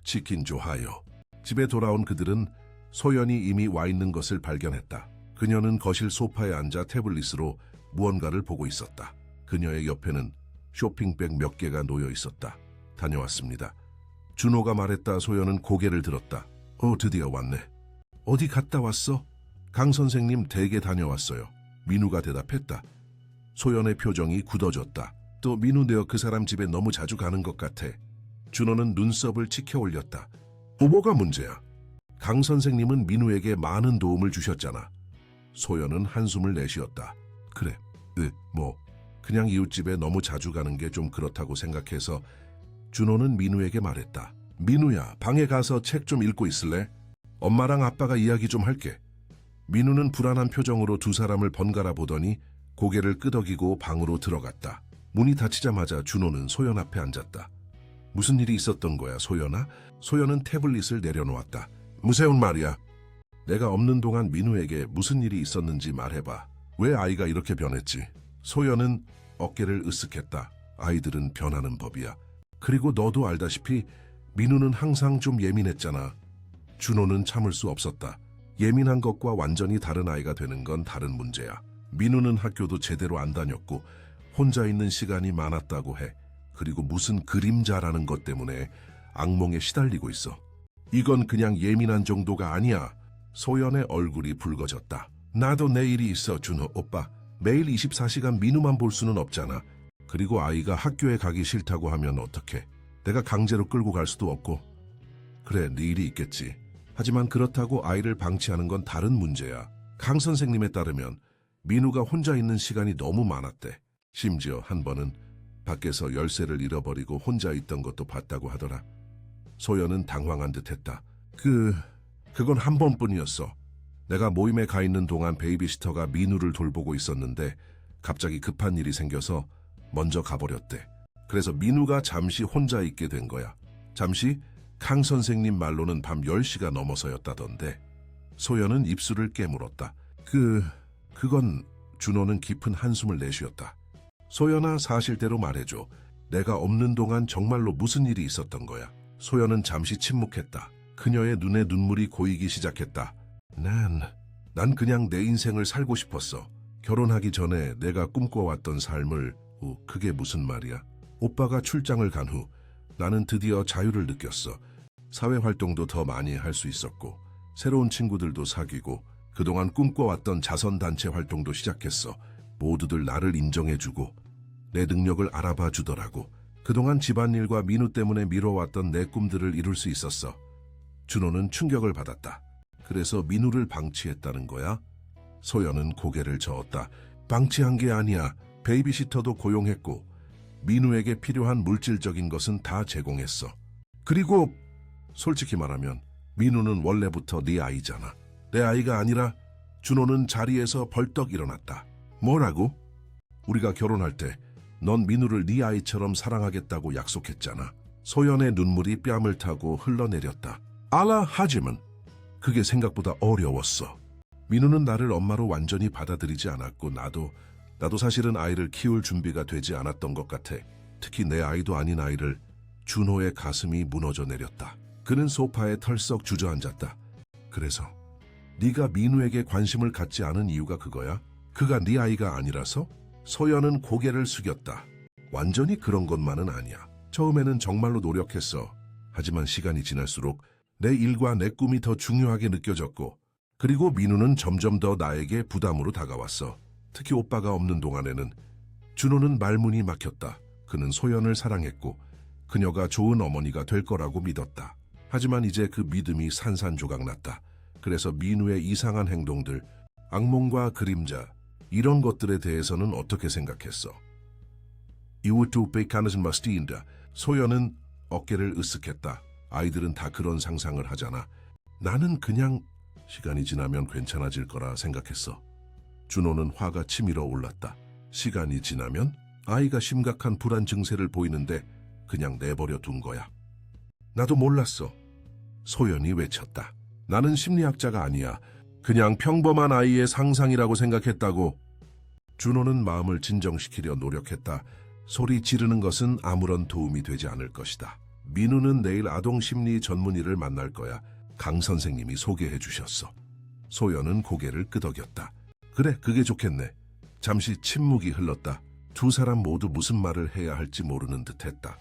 치킨 좋아요. 집에 돌아온 그들은 소연이 이미 와 있는 것을 발견했다. 그녀는 거실 소파에 앉아 태블릿으로 무언가를 보고 있었다. 그녀의 옆에는 쇼핑백 몇 개가 놓여 있었다. 다녀왔습니다. 준호가 말했다. 소연은 고개를 들었다. 드디어 왔네. 어디 갔다 왔어? 강 선생님 댁에 다녀왔어요. 민우가 대답했다. 소연의 표정이 굳어졌다. 또 민우 내어 그 사람 집에 너무 자주 가는 것 같아. 준호는 눈썹을 치켜 올렸다. 뭐가 문제야? 강 선생님은 민우에게 많은 도움을 주셨잖아. 소연은 한숨을 내쉬었다. 그래, 그냥 이웃집에 너무 자주 가는 게 좀 그렇다고 생각해서. 준호는 민우에게 말했다. 민우야, 방에 가서 책 좀 읽고 있을래? 엄마랑 아빠가 이야기 좀 할게. 민우는 불안한 표정으로 두 사람을 번갈아 보더니 고개를 끄덕이고 방으로 들어갔다. 문이 닫히자마자 준호는 소연 앞에 앉았다. 무슨 일이 있었던 거야, 소연아? 소연은 태블릿을 내려놓았다. 무슨 말이야? 내가 없는 동안 민우에게 무슨 일이 있었는지 말해봐. 왜 아이가 이렇게 변했지? 소연은 어깨를 으쓱했다. 아이들은 변하는 법이야. 그리고 너도 알다시피 민우는 항상 좀 예민했잖아. 준호는 참을 수 없었다. 예민한 것과 완전히 다른 아이가 되는 건 다른 문제야. 민우는 학교도 제대로 안 다녔고 혼자 있는 시간이 많았다고 해. 그리고 무슨 그림자라는 것 때문에 악몽에 시달리고 있어. 이건 그냥 예민한 정도가 아니야. 소연의 얼굴이 붉어졌다. 나도 내일이 있어, 준호 오빠. 매일 24시간 민우만 볼 수는 없잖아. 그리고 아이가 학교에 가기 싫다고 하면 어떡해. 내가 강제로 끌고 갈 수도 없고. 그래, 네 일이 있겠지. 하지만 그렇다고 아이를 방치하는 건 다른 문제야. 강 선생님에 따르면 민우가 혼자 있는 시간이 너무 많았대. 심지어 한 번은 밖에서 열쇠를 잃어버리고 혼자 있던 것도 봤다고 하더라. 소연은 당황한 듯했다. 그건 한 번뿐이었어. 내가 모임에 가 있는 동안 베이비시터가 민우를 돌보고 있었는데 갑자기 급한 일이 생겨서 먼저 가버렸대. 그래서 민우가 잠시 혼자 있게 된 거야. 잠시? 강 선생님 말로는 밤 10시가 넘어서였다던데. 소연은 입술을 깨물었다. 그건 준호는 깊은 한숨을 내쉬었다. 소연아, 사실대로 말해줘. 내가 없는 동안 정말로 무슨 일이 있었던 거야? 소연은 잠시 침묵했다. 그녀의 눈에 눈물이 고이기 시작했다. 난 그냥 내 인생을 살고 싶었어. 결혼하기 전에 내가 꿈꿔왔던 삶을. 그게 무슨 말이야? 오빠가 출장을 간 후 나는 드디어 자유를 느꼈어. 사회활동도 더 많이 할 수 있었고 새로운 친구들도 사귀고 그동안 꿈꿔왔던 자선단체 활동도 시작했어. 모두들 나를 인정해주고 내 능력을 알아봐 주더라고. 그동안 집안일과 민우 때문에 미뤄왔던 내 꿈들을 이룰 수 있었어. 준호는 충격을 받았다. 그래서 민우를 방치했다는 거야? 소연은 고개를 저었다. 방치한 게 아니야. 베이비시터도 고용했고 민우에게 필요한 물질적인 것은 다 제공했어. 그리고 솔직히 말하면 민우는 원래부터 네 아이잖아. 내 아이가 아니라. 준호는 자리에서 벌떡 일어났다. 뭐라고? 우리가 결혼할 때 넌 민우를 네 아이처럼 사랑하겠다고 약속했잖아. 소연의 눈물이 뺨을 타고 흘러내렸다. 하지만 그게 생각보다 어려웠어. 민우는 나를 엄마로 완전히 받아들이지 않았고 나도 사실은 아이를 키울 준비가 되지 않았던 것 같아. 특히 내 아이도 아닌 아이를. 준호의 가슴이 무너져 내렸다. 그는 소파에 털썩 주저앉았다. 그래서 네가 민우에게 관심을 갖지 않은 이유가 그거야? 그가 네 아이가 아니라서? 소연은 고개를 숙였다. 완전히 그런 것만은 아니야. 처음에는 정말로 노력했어. 하지만 시간이 지날수록 내 일과 내 꿈이 더 중요하게 느껴졌고 그리고 민우는 점점 더 나에게 부담으로 다가왔어. 특히 오빠가 없는 동안에는. 준호는 말문이 막혔다. 그는 소연을 사랑했고 그녀가 좋은 어머니가 될 거라고 믿었다. 하지만 이제 그 믿음이 산산조각났다. 그래서 민우의 이상한 행동들, 악몽과 그림자, 이런 것들에 대해서는 어떻게 생각했어? 이웃도 베이카는 마스티인다. 소연은 어깨를 으쓱했다. 아이들은 다 그런 상상을 하잖아. 나는 그냥 시간이 지나면 괜찮아질 거라 생각했어. 준호는 화가 치밀어 올랐다. 시간이 지나면? 아이가 심각한 불안 증세를 보이는데 그냥 내버려 둔 거야. 나도 몰랐어. 소연이 외쳤다. 나는 심리학자가 아니야. 그냥 평범한 아이의 상상이라고 생각했다고. 준호는 마음을 진정시키려 노력했다. 소리 지르는 것은 아무런 도움이 되지 않을 것이다. 민우는 내일 아동심리 전문의를 만날 거야. 강 선생님이 소개해 주셨어. 소연은 고개를 끄덕였다. 그래, 그게 좋겠네. 잠시 침묵이 흘렀다. 두 사람 모두 무슨 말을 해야 할지 모르는 듯했다.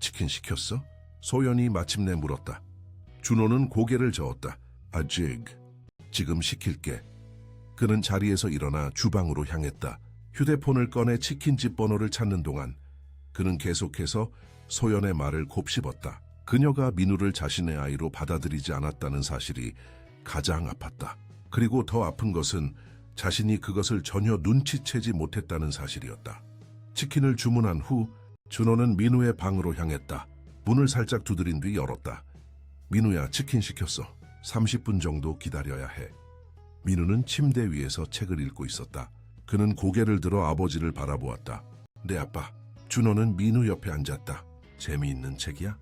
치킨 시켰어? 소연이 마침내 물었다. 준호는 고개를 저었다. 아직. 지금 시킬게. 그는 자리에서 일어나 주방으로 향했다. 휴대폰을 꺼내 치킨집 번호를 찾는 동안 그는 계속해서 소연의 말을 곱씹었다. 그녀가 민우를 자신의 아이로 받아들이지 않았다는 사실이 가장 아팠다. 그리고 더 아픈 것은 자신이 그것을 전혀 눈치채지 못했다는 사실이었다. 치킨을 주문한 후 준호는 민우의 방으로 향했다. 문을 살짝 두드린 뒤 열었다. 민우야, 치킨 시켰어. 30분 정도 기다려야 해. 민우는 침대 위에서 책을 읽고 있었다. 그는 고개를 들어 아버지를 바라보았다. 내 아빠. 준호는 민우 옆에 앉았다. 재미있는 책이야?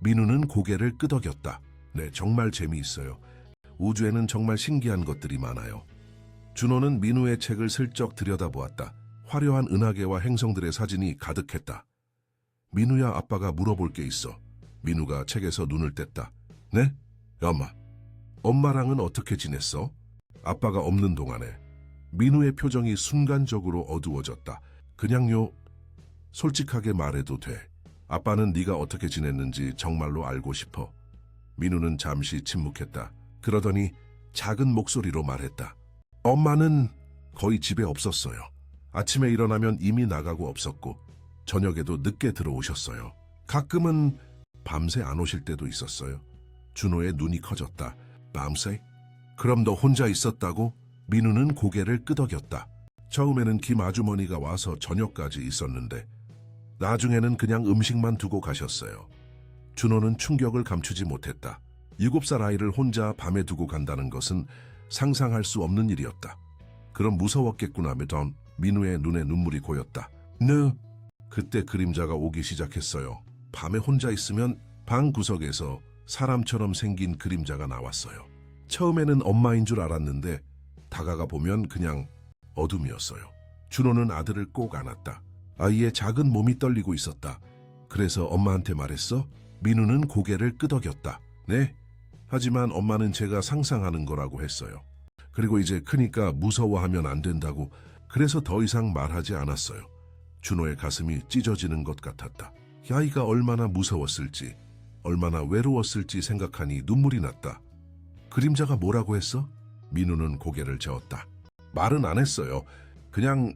민우는 고개를 끄덕였다. 네, 정말 재미있어요. 우주에는 정말 신기한 것들이 많아요. 준호는 민우의 책을 슬쩍 들여다보았다. 화려한 은하계와 행성들의 사진이 가득했다. 민우야, 아빠가 물어볼 게 있어. 민우가 책에서 눈을 뗐다. 네? 엄마랑은 어떻게 지냈어? 아빠가 없는 동안에. 민우의 표정이 순간적으로 어두워졌다. 그냥요. 솔직하게 말해도 돼. 아빠는 네가 어떻게 지냈는지 정말로 알고 싶어. 민우는 잠시 침묵했다. 그러더니 작은 목소리로 말했다. 엄마는 거의 집에 없었어요. 아침에 일어나면 이미 나가고 없었고 저녁에도 늦게 들어오셨어요. 가끔은 밤새 안 오실 때도 있었어요. 준호의 눈이 커졌다. 밤새? 그럼 너 혼자 있었다고? 민우는 고개를 끄덕였다. 처음에는 김 아주머니가 와서 저녁까지 있었는데 나중에는 그냥 음식만 두고 가셨어요. 준호는 충격을 감추지 못했다. 7살 아이를 혼자 밤에 두고 간다는 것은 상상할 수 없는 일이었다. 그럼 무서웠겠구나 매던 민우의 눈에 눈물이 고였다. 네. 그때 그림자가 오기 시작했어요. 밤에 혼자 있으면 방 구석에서 사람처럼 생긴 그림자가 나왔어요. 처음에는 엄마인 줄 알았는데 다가가 보면 그냥 어둠이었어요. 준호는 아들을 꼭 안았다. 아이의 작은 몸이 떨리고 있었다. 그래서 엄마한테 말했어? 민우는 고개를 끄덕였다. 네. 하지만 엄마는 제가 상상하는 거라고 했어요. 그리고 이제 크니까 무서워하면 안 된다고 그래서 더 이상 말하지 않았어요. 준호의 가슴이 찢어지는 것 같았다. 아이가 얼마나 무서웠을지, 얼마나 외로웠을지 생각하니 눈물이 났다. 그림자가 뭐라고 했어? 민우는 고개를 저었다. 말은 안 했어요. 그냥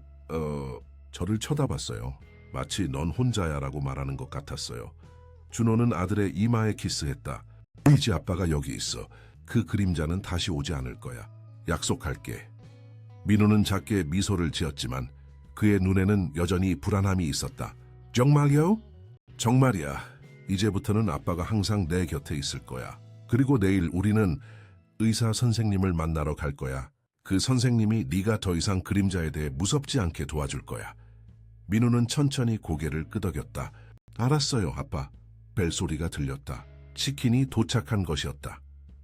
저를 쳐다봤어요. 마치 넌 혼자야라고 말하는 것 같았어요. 준호는 아들의 이마에 키스했다. 이제 아빠가 여기 있어. 그 그림자는 다시 오지 않을 거야. 약속할게. 민우는 작게 미소를 지었지만 그의 눈에는 여전히 불안함이 있었다. 정말요? 정말이야. 이제부터는 아빠가 항상 내 곁에 있을 거야. 그리고 내일 우리는 의사 선생님을 만나러 갈 거야. 그 선생님이 네가 더 이상 그림자에 대해 무섭지 않게 도와줄 거야. 민우는 천천히 고개를 끄덕였다. 알았어요, 아빠. 벨소리가 들렸다. 치킨이 도착한 것이었다.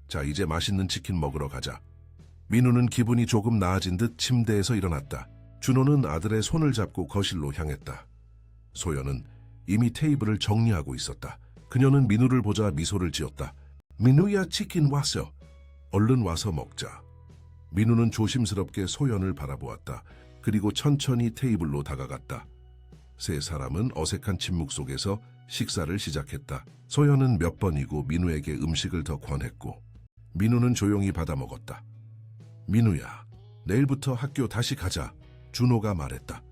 자, 이제 맛있는 치킨 먹으러 가자. 민우는 기분이 조금 나아진 듯 침대에서 일어났다. 준호는 아들의 손을 잡고 거실로 향했다. 소연은 이미 테이블을 정리하고 있었다. 그녀는 민우를 보자 미소를 지었다. 민우야, 치킨 왔어. 얼른 와서 먹자. 민우는 조심스럽게 소연을 바라보았다. 그리고 천천히 테이블로 다가갔다. 세 사람은 어색한 침묵 속에서 식사를 시작했다. 소연은 몇 번이고 민우에게 음식을 더 권했고 민우는 조용히 받아 먹었다. 민우야, 내일부터 학교 다시 가자. 준호가 말했다.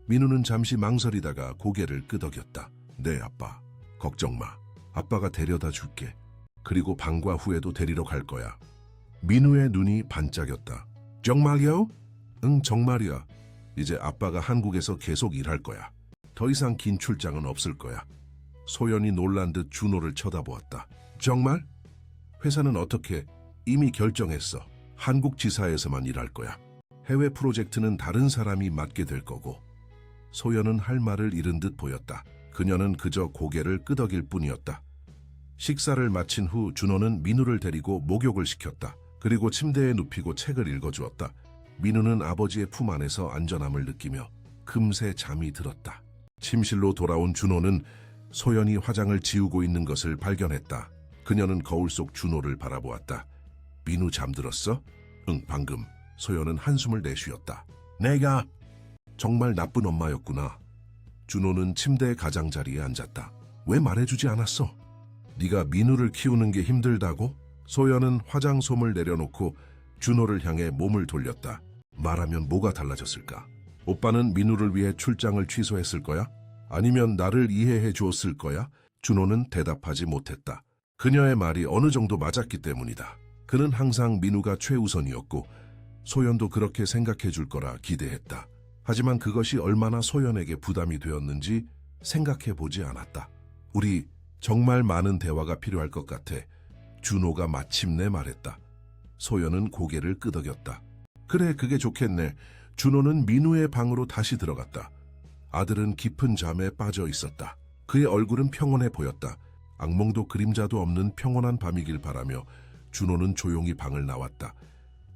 민우는 잠시 망설이다가 고개를 끄덕였다. 네, 아빠. 걱정 마. 아빠가 데려다 줄게. 그리고 방과 후에도 데리러 갈 거야. 민우의 눈이 반짝였다. 정말요? 응, 정말이야. 이제 아빠가 한국에서 계속 일할 거야. 더 이상 긴 출장은 없을 거야. 소연이 놀란 듯 준호를 쳐다보았다. 정말? 회사는 어떻게? 이미 결정했어. 한국 지사에서만 일할 거야. 해외 프로젝트는 다른 사람이 맡게 될 거고. 소연은 할 말을 잃은 듯 보였다. 그녀는 그저 고개를 끄덕일 뿐이었다. 식사를 마친 후 준호는 민우를 데리고 목욕을 시켰다. 그리고 침대에 눕히고 책을 읽어주었다. 민우는 아버지의 품 안에서 안전함을 느끼며 금세 잠이 들었다. 침실로 돌아온 준호는 소연이 화장을 지우고 있는 것을 발견했다. 그녀는 거울 속 준호를 바라보았다. 민우 잠들었어? 응, 방금. 소연은 한숨을 내쉬었다. 내가 정말 나쁜 엄마였구나. 준호는 침대 가장자리에 앉았다. 왜 말해주지 않았어? 네가 민우를 키우는 게 힘들다고? 소연은 화장솜을 내려놓고 준호를 향해 몸을 돌렸다. 말하면 뭐가 달라졌을까? 오빠는 민우를 위해 출장을 취소했을 거야? 아니면 나를 이해해 주었을 거야? 준호는 대답하지 못했다. 그녀의 말이 어느 정도 맞았기 때문이다. 그는 항상 민우가 최우선이었고 소연도 그렇게 생각해 줄 거라 기대했다. 하지만 그것이 얼마나 소연에게 부담이 되었는지 생각해 보지 않았다. 우리 정말 많은 대화가 필요할 것 같아. 준호가 마침내 말했다. 소연은 고개를 끄덕였다. 그래, 그게 좋겠네. 준호는 민우의 방으로 다시 들어갔다. 아들은 깊은 잠에 빠져 있었다. 그의 얼굴은 평온해 보였다. 악몽도 그림자도 없는 평온한 밤이길 바라며 준호는 조용히 방을 나왔다.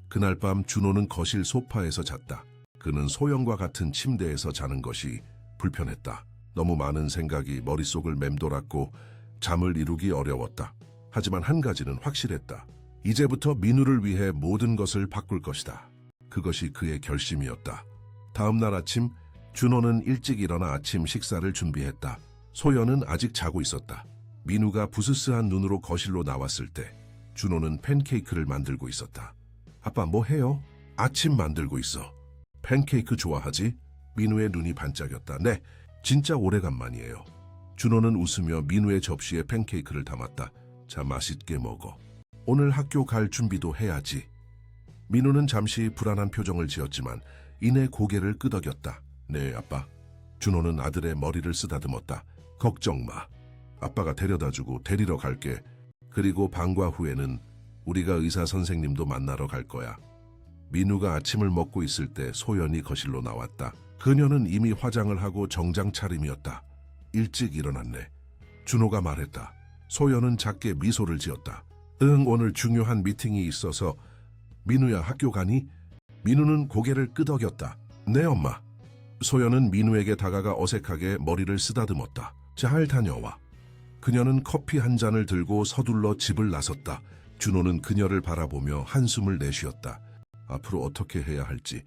그날 밤 준호는 거실 소파에서 잤다. 그는 소연과 같은 침대에서 자는 것이 불편했다. 너무 많은 생각이 머릿속을 맴돌았고 잠을 이루기 어려웠다. 하지만 한 가지는 확실했다. 이제부터 민우를 위해 모든 것을 바꿀 것이다. 그것이 그의 결심이었다. 다음 날 아침 준호는 일찍 일어나 아침 식사를 준비했다. 소연은 아직 자고 있었다. 민우가 부스스한 눈으로 거실로 나왔을 때 준호는 팬케이크를 만들고 있었다. 아빠 뭐 해요? 아침 만들고 있어. 팬케이크 좋아하지? 민우의 눈이 반짝였다. 네, 진짜 오래간만이에요. 준호는 웃으며 민우의 접시에 팬케이크를 담았다. 자, 맛있게 먹어. 오늘 학교 갈 준비도 해야지. 민우는 잠시 불안한 표정을 지었지만 이내 고개를 끄덕였다. 네, 아빠. 준호는 아들의 머리를 쓰다듬었다. 걱정 마. 아빠가 데려다주고 데리러 갈게. 그리고 방과 후에는 우리가 의사 선생님도 만나러 갈 거야. 민우가 아침을 먹고 있을 때 소연이 거실로 나왔다. 그녀는 이미 화장을 하고 정장 차림이었다. 일찍 일어났네. 준호가 말했다. 소연은 작게 미소를 지었다. 응, 오늘 중요한 미팅이 있어서. 민우야, 학교 가니? 민우는 고개를 끄덕였다. 네, 엄마. 소연은 민우에게 다가가 어색하게 머리를 쓰다듬었다. 잘 다녀와. 그녀는 커피 한 잔을 들고 서둘러 집을 나섰다. 준호는 그녀를 바라보며 한숨을 내쉬었다. 앞으로 어떻게 해야 할지,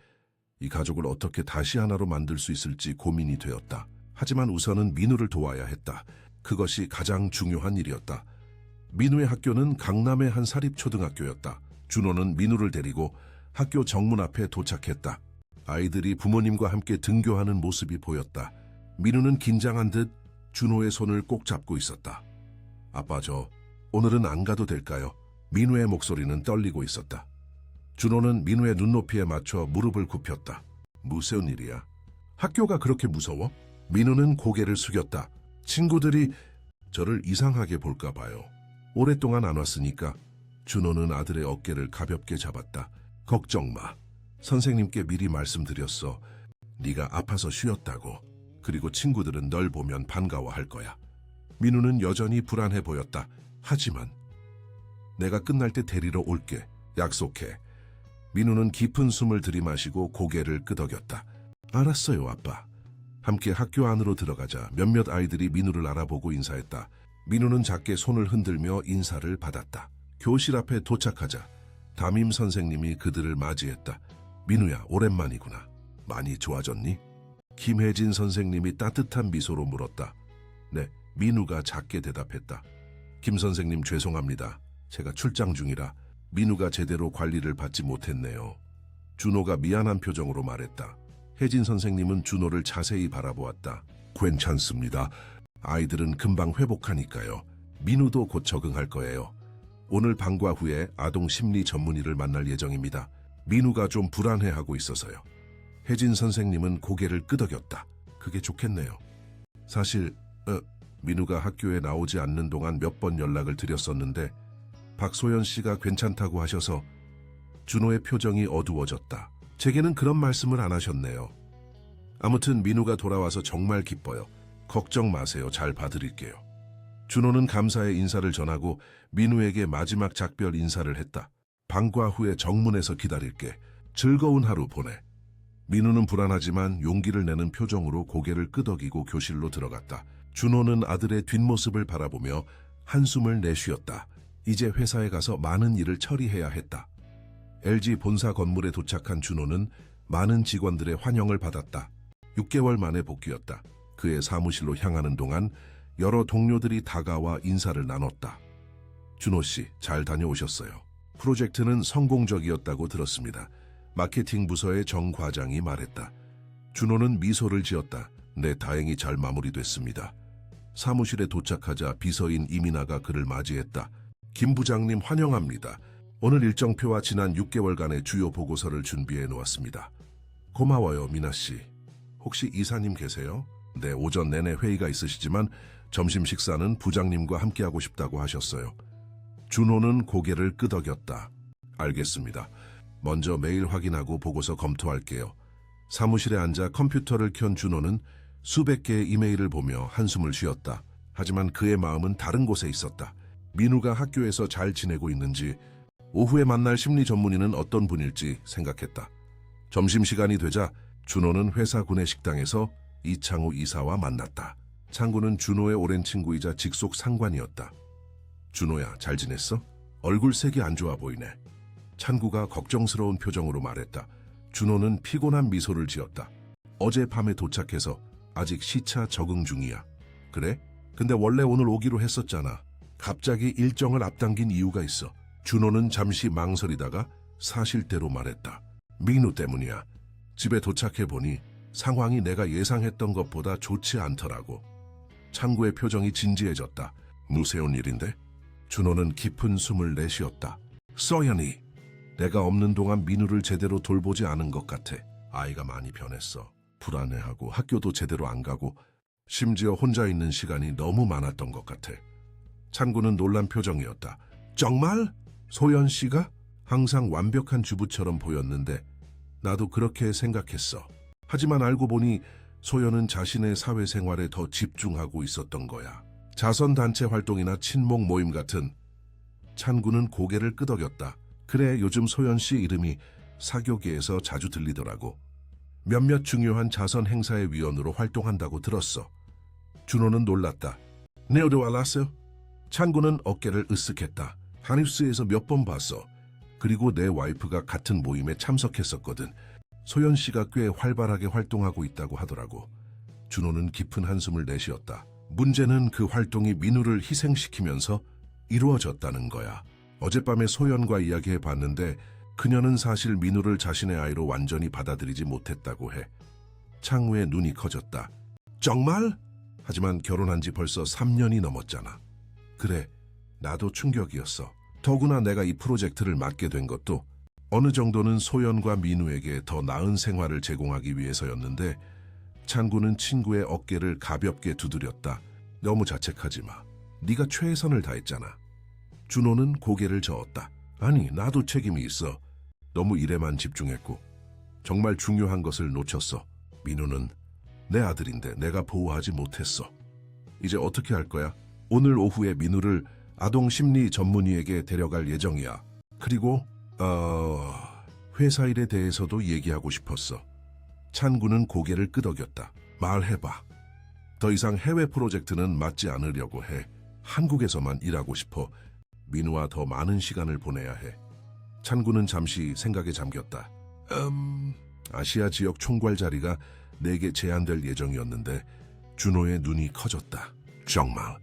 이 가족을 어떻게 다시 하나로 만들 수 있을지 고민이 되었다. 하지만 우선은 민우를 도와야 했다. 그것이 가장 중요한 일이었다. 민우의 학교는 강남의 한 사립초등학교였다. 준호는 민우를 데리고 학교 정문 앞에 도착했다. 아이들이 부모님과 함께 등교하는 모습이 보였다. 민우는 긴장한 듯 준호의 손을 꼭 잡고 있었다. 아빠, 저 오늘은 안 가도 될까요? 민우의 목소리는 떨리고 있었다. 준호는 민우의 눈높이에 맞춰 무릎을 굽혔다. 무슨 일이야? 학교가 그렇게 무서워? 민우는 고개를 숙였다. 친구들이 저를 이상하게 볼까 봐요. 오랫동안 안 왔으니까. 준호는 아들의 어깨를 가볍게 잡았다. 걱정 마. 선생님께 미리 말씀드렸어. 네가 아파서 쉬었다고. 그리고 친구들은 널 보면 반가워할 거야. 민우는 여전히 불안해 보였다. 하지만 내가 끝날 때 데리러 올게. 약속해. 민우는 깊은 숨을 들이마시고 고개를 끄덕였다. 알았어요, 아빠. 함께 학교 안으로 들어가자 몇몇 아이들이 민우를 알아보고 인사했다. 민우는 작게 손을 흔들며 인사를 받았다. 교실 앞에 도착하자 담임 선생님이 그들을 맞이했다. 민우야, 오랜만이구나. 많이 좋아졌니? 김혜진 선생님이 따뜻한 미소로 물었다. 네, 민우가 작게 대답했다. 김 선생님, 죄송합니다. 제가 출장 중이라 민우가 제대로 관리를 받지 못했네요. 준호가 미안한 표정으로 말했다. 혜진 선생님은 준호를 자세히 바라보았다. 괜찮습니다. 아이들은 금방 회복하니까요. 민우도 곧 적응할 거예요. 오늘 방과 후에 아동 심리 전문의를 만날 예정입니다. 민우가 좀 불안해하고 있어서요. 혜진 선생님은 고개를 끄덕였다. 그게 좋겠네요. 사실 민우가 학교에 나오지 않는 동안 몇 번 연락을 드렸었는데 박소연 씨가 괜찮다고 하셔서. 준호의 표정이 어두워졌다. 제게는 그런 말씀을 안 하셨네요. 아무튼 민우가 돌아와서 정말 기뻐요. 걱정 마세요. 잘 봐드릴게요. 준호는 감사의 인사를 전하고 민우에게 마지막 작별 인사를 했다. 방과 후에 정문에서 기다릴게. 즐거운 하루 보내. 민우는 불안하지만 용기를 내는 표정으로 고개를 끄덕이고 교실로 들어갔다. 준호는 아들의 뒷모습을 바라보며 한숨을 내쉬었다. 이제 회사에 가서 많은 일을 처리해야 했다. LG 본사 건물에 도착한 준호는 많은 직원들의 환영을 받았다. 6개월 만에 복귀였다. 그의 사무실로 향하는 동안 여러 동료들이 다가와 인사를 나눴다. 준호 씨, 잘 다녀오셨어요. 프로젝트는 성공적이었다고 들었습니다. 마케팅 부서의 정 과장이 말했다. 준호는 미소를 지었다. 네, 다행히 잘 마무리됐습니다. 사무실에 도착하자 비서인 이민아가 그를 맞이했다. 김 부장님 환영합니다. 오늘 일정표와 지난 6개월간의 주요 보고서를 준비해 놓았습니다. 고마워요, 미나 씨. 혹시 이사님 계세요? 네, 오전 내내 회의가 있으시지만 점심 식사는 부장님과 함께하고 싶다고 하셨어요. 준호는 고개를 끄덕였다. 알겠습니다. 먼저 메일 확인하고 보고서 검토할게요. 사무실에 앉아 컴퓨터를 켠 준호는 수백 개의 이메일을 보며 한숨을 쉬었다. 하지만 그의 마음은 다른 곳에 있었다. 민우가 학교에서 잘 지내고 있는지, 오후에 만날 심리 전문의는 어떤 분일지 생각했다. 점심시간이 되자 준호는 회사 구내식당에서 이창우 이사와 만났다. 창구는 준호의 오랜 친구이자 직속 상관이었다. 준호야, 잘 지냈어? 얼굴색이 안 좋아 보이네. 창구가 걱정스러운 표정으로 말했다. 준호는 피곤한 미소를 지었다. 어젯밤에 도착해서 아직 시차 적응 중이야. 그래? 근데 원래 오늘 오기로 했었잖아. 갑자기 일정을 앞당긴 이유가 있어. 준호는 잠시 망설이다가 사실대로 말했다. 민우 때문이야. 집에 도착해보니 상황이 내가 예상했던 것보다 좋지 않더라고. 창구의 표정이 진지해졌다. 무서운 일인데? 준호는 깊은 숨을 내쉬었다. 서연이, 내가 없는 동안 민우를 제대로 돌보지 않은 것 같아. 아이가 많이 변했어. 불안해하고 학교도 제대로 안 가고 심지어 혼자 있는 시간이 너무 많았던 것 같아. 찬구는 놀란 표정이었다. 정말? 소연 씨가? 항상 완벽한 주부처럼 보였는데 나도 그렇게 생각했어. 하지만 알고 보니 소연은 자신의 사회생활에 더 집중하고 있었던 거야. 자선단체 활동이나 친목 모임 같은. 찬구는 고개를 끄덕였다. 그래, 요즘 소연 씨 이름이 사교계에서 자주 들리더라고. 몇몇 중요한 자선 행사의 위원으로 활동한다고 들었어. 준호는 놀랐다. 네오도 알았어? 찬구는 어깨를 으쓱했다. 한뉴스에서 몇 번 봤어. 그리고 내 와이프가 같은 모임에 참석했었거든. 소연 씨가 꽤 활발하게 활동하고 있다고 하더라고. 준호는 깊은 한숨을 내쉬었다. 문제는 그 활동이 민우를 희생시키면서 이루어졌다는 거야. 어젯밤에 소연과 이야기해 봤는데 그녀는 사실 민우를 자신의 아이로 완전히 받아들이지 못했다고 해. 창우의 눈이 커졌다. 정말? 하지만 결혼한 지 벌써 3년이 넘었잖아. 그래, 나도 충격이었어. 더구나 내가 이 프로젝트를 맡게 된 것도 어느 정도는 소연과 민우에게 더 나은 생활을 제공하기 위해서였는데 찬구는 친구의 어깨를 가볍게 두드렸다. 너무 자책하지 마. 네가 최선을 다했잖아. 준호는 고개를 저었다. 아니, 나도 책임이 있어. 너무 일에만 집중했고 정말 중요한 것을 놓쳤어. 민우는 내 아들인데 내가 보호하지 못했어. 이제 어떻게 할 거야? 오늘 오후에 민우를 아동심리 전문의에게 데려갈 예정이야. 그리고 회사 일에 대해서도 얘기하고 싶었어. 찬구는 고개를 끄덕였다. 말해봐. 더 이상 해외 프로젝트는 맡지 않으려고 해. 한국에서만 일하고 싶어. 민우와 더 많은 시간을 보내야 해. 찬구는 잠시 생각에 잠겼다. 아시아 지역 총괄 자리가 내게 제안될 예정이었는데 준호의 눈이 커졌다. 정말.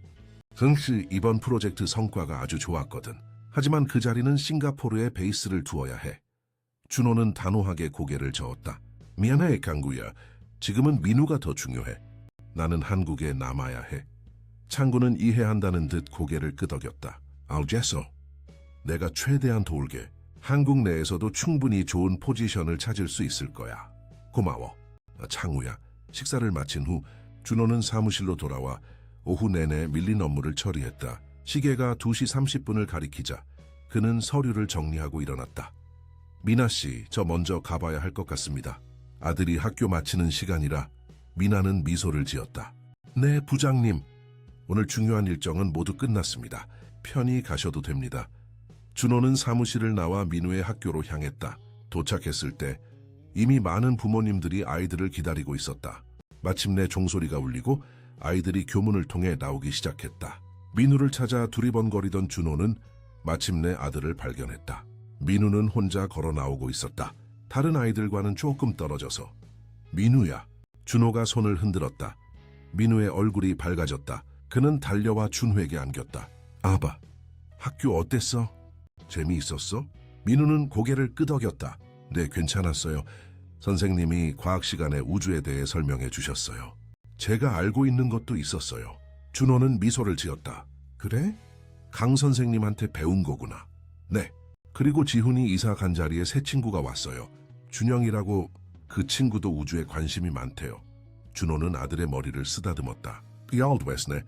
흥씨 이번 프로젝트 성과가 아주 좋았거든. 하지만 그 자리는 싱가포르에 베이스를 두어야 해. 준호는 단호하게 고개를 저었다. 미안해, 강구야. 지금은 민우가 더 중요해. 나는 한국에 남아야 해. 찬구는 이해한다는 듯 고개를 끄덕였다. 알겠어. 내가 최대한 도울게. 한국 내에서도 충분히 좋은 포지션을 찾을 수 있을 거야. 고마워. 창우야. 식사를 마친 후 준호는 사무실로 돌아와 오후 내내 밀린 업무를 처리했다. 시계가 2시 30분을 가리키자 그는 서류를 정리하고 일어났다. 미나 씨, 저 먼저 가봐야 할 것 같습니다. 아들이 학교 마치는 시간이라 미나는 미소를 지었다. 네, 부장님. 오늘 중요한 일정은 모두 끝났습니다. 편히 가셔도 됩니다. 준호는 사무실을 나와 민우의 학교로 향했다. 도착했을 때 이미 많은 부모님들이 아이들을 기다리고 있었다. 마침내 종소리가 울리고 아이들이 교문을 통해 나오기 시작했다. 민우를 찾아 두리번거리던 준호는 마침내 아들을 발견했다. 민우는 혼자 걸어 나오고 있었다. 다른 아이들과는 조금 떨어져서. 민우야. 준호가 손을 흔들었다. 민우의 얼굴이 밝아졌다. 그는 달려와 준호에게 안겼다. 아바, 학교 어땠어? 재미있었어? 민우는 고개를 끄덕였다. 네, 괜찮았어요. 선생님이 과학 시간에 우주에 대해 설명해 주셨어요. 제가 알고 있는 것도 있었어요. 준호는 미소를 지었다. 그래? 강 선생님한테 배운 거구나. 네. 그리고 지훈이 이사 간 자리에 새 친구가 왔어요. 준영이라고. 그 친구도 우주에 관심이 많대요. 준호는 아들의 머리를 쓰다듬었다. 비알드웨스네.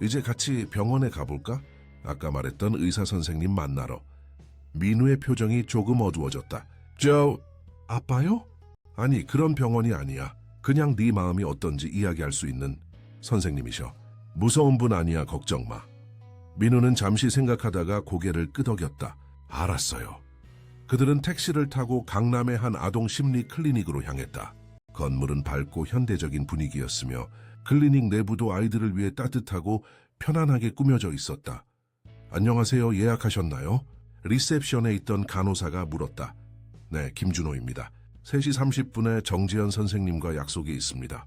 이제 같이 병원에 가볼까? 아까 말했던 의사 선생님 만나러. 민우의 표정이 조금 어두워졌다. 아빠요? 아니, 그런 병원이 아니야. 그냥 네 마음이 어떤지 이야기할 수 있는 선생님이셔. 무서운 분 아니야, 걱정 마. 민우는 잠시 생각하다가 고개를 끄덕였다. 알았어요. 그들은 택시를 타고 강남의 한 아동 심리 클리닉으로 향했다. 건물은 밝고 현대적인 분위기였으며 클리닉 내부도 아이들을 위해 따뜻하고 편안하게 꾸며져 있었다. 안녕하세요, 예약하셨나요? 리셉션에 있던 간호사가 물었다. 네, 김준호입니다. 3시 30분에 정지현 선생님과 약속이 있습니다.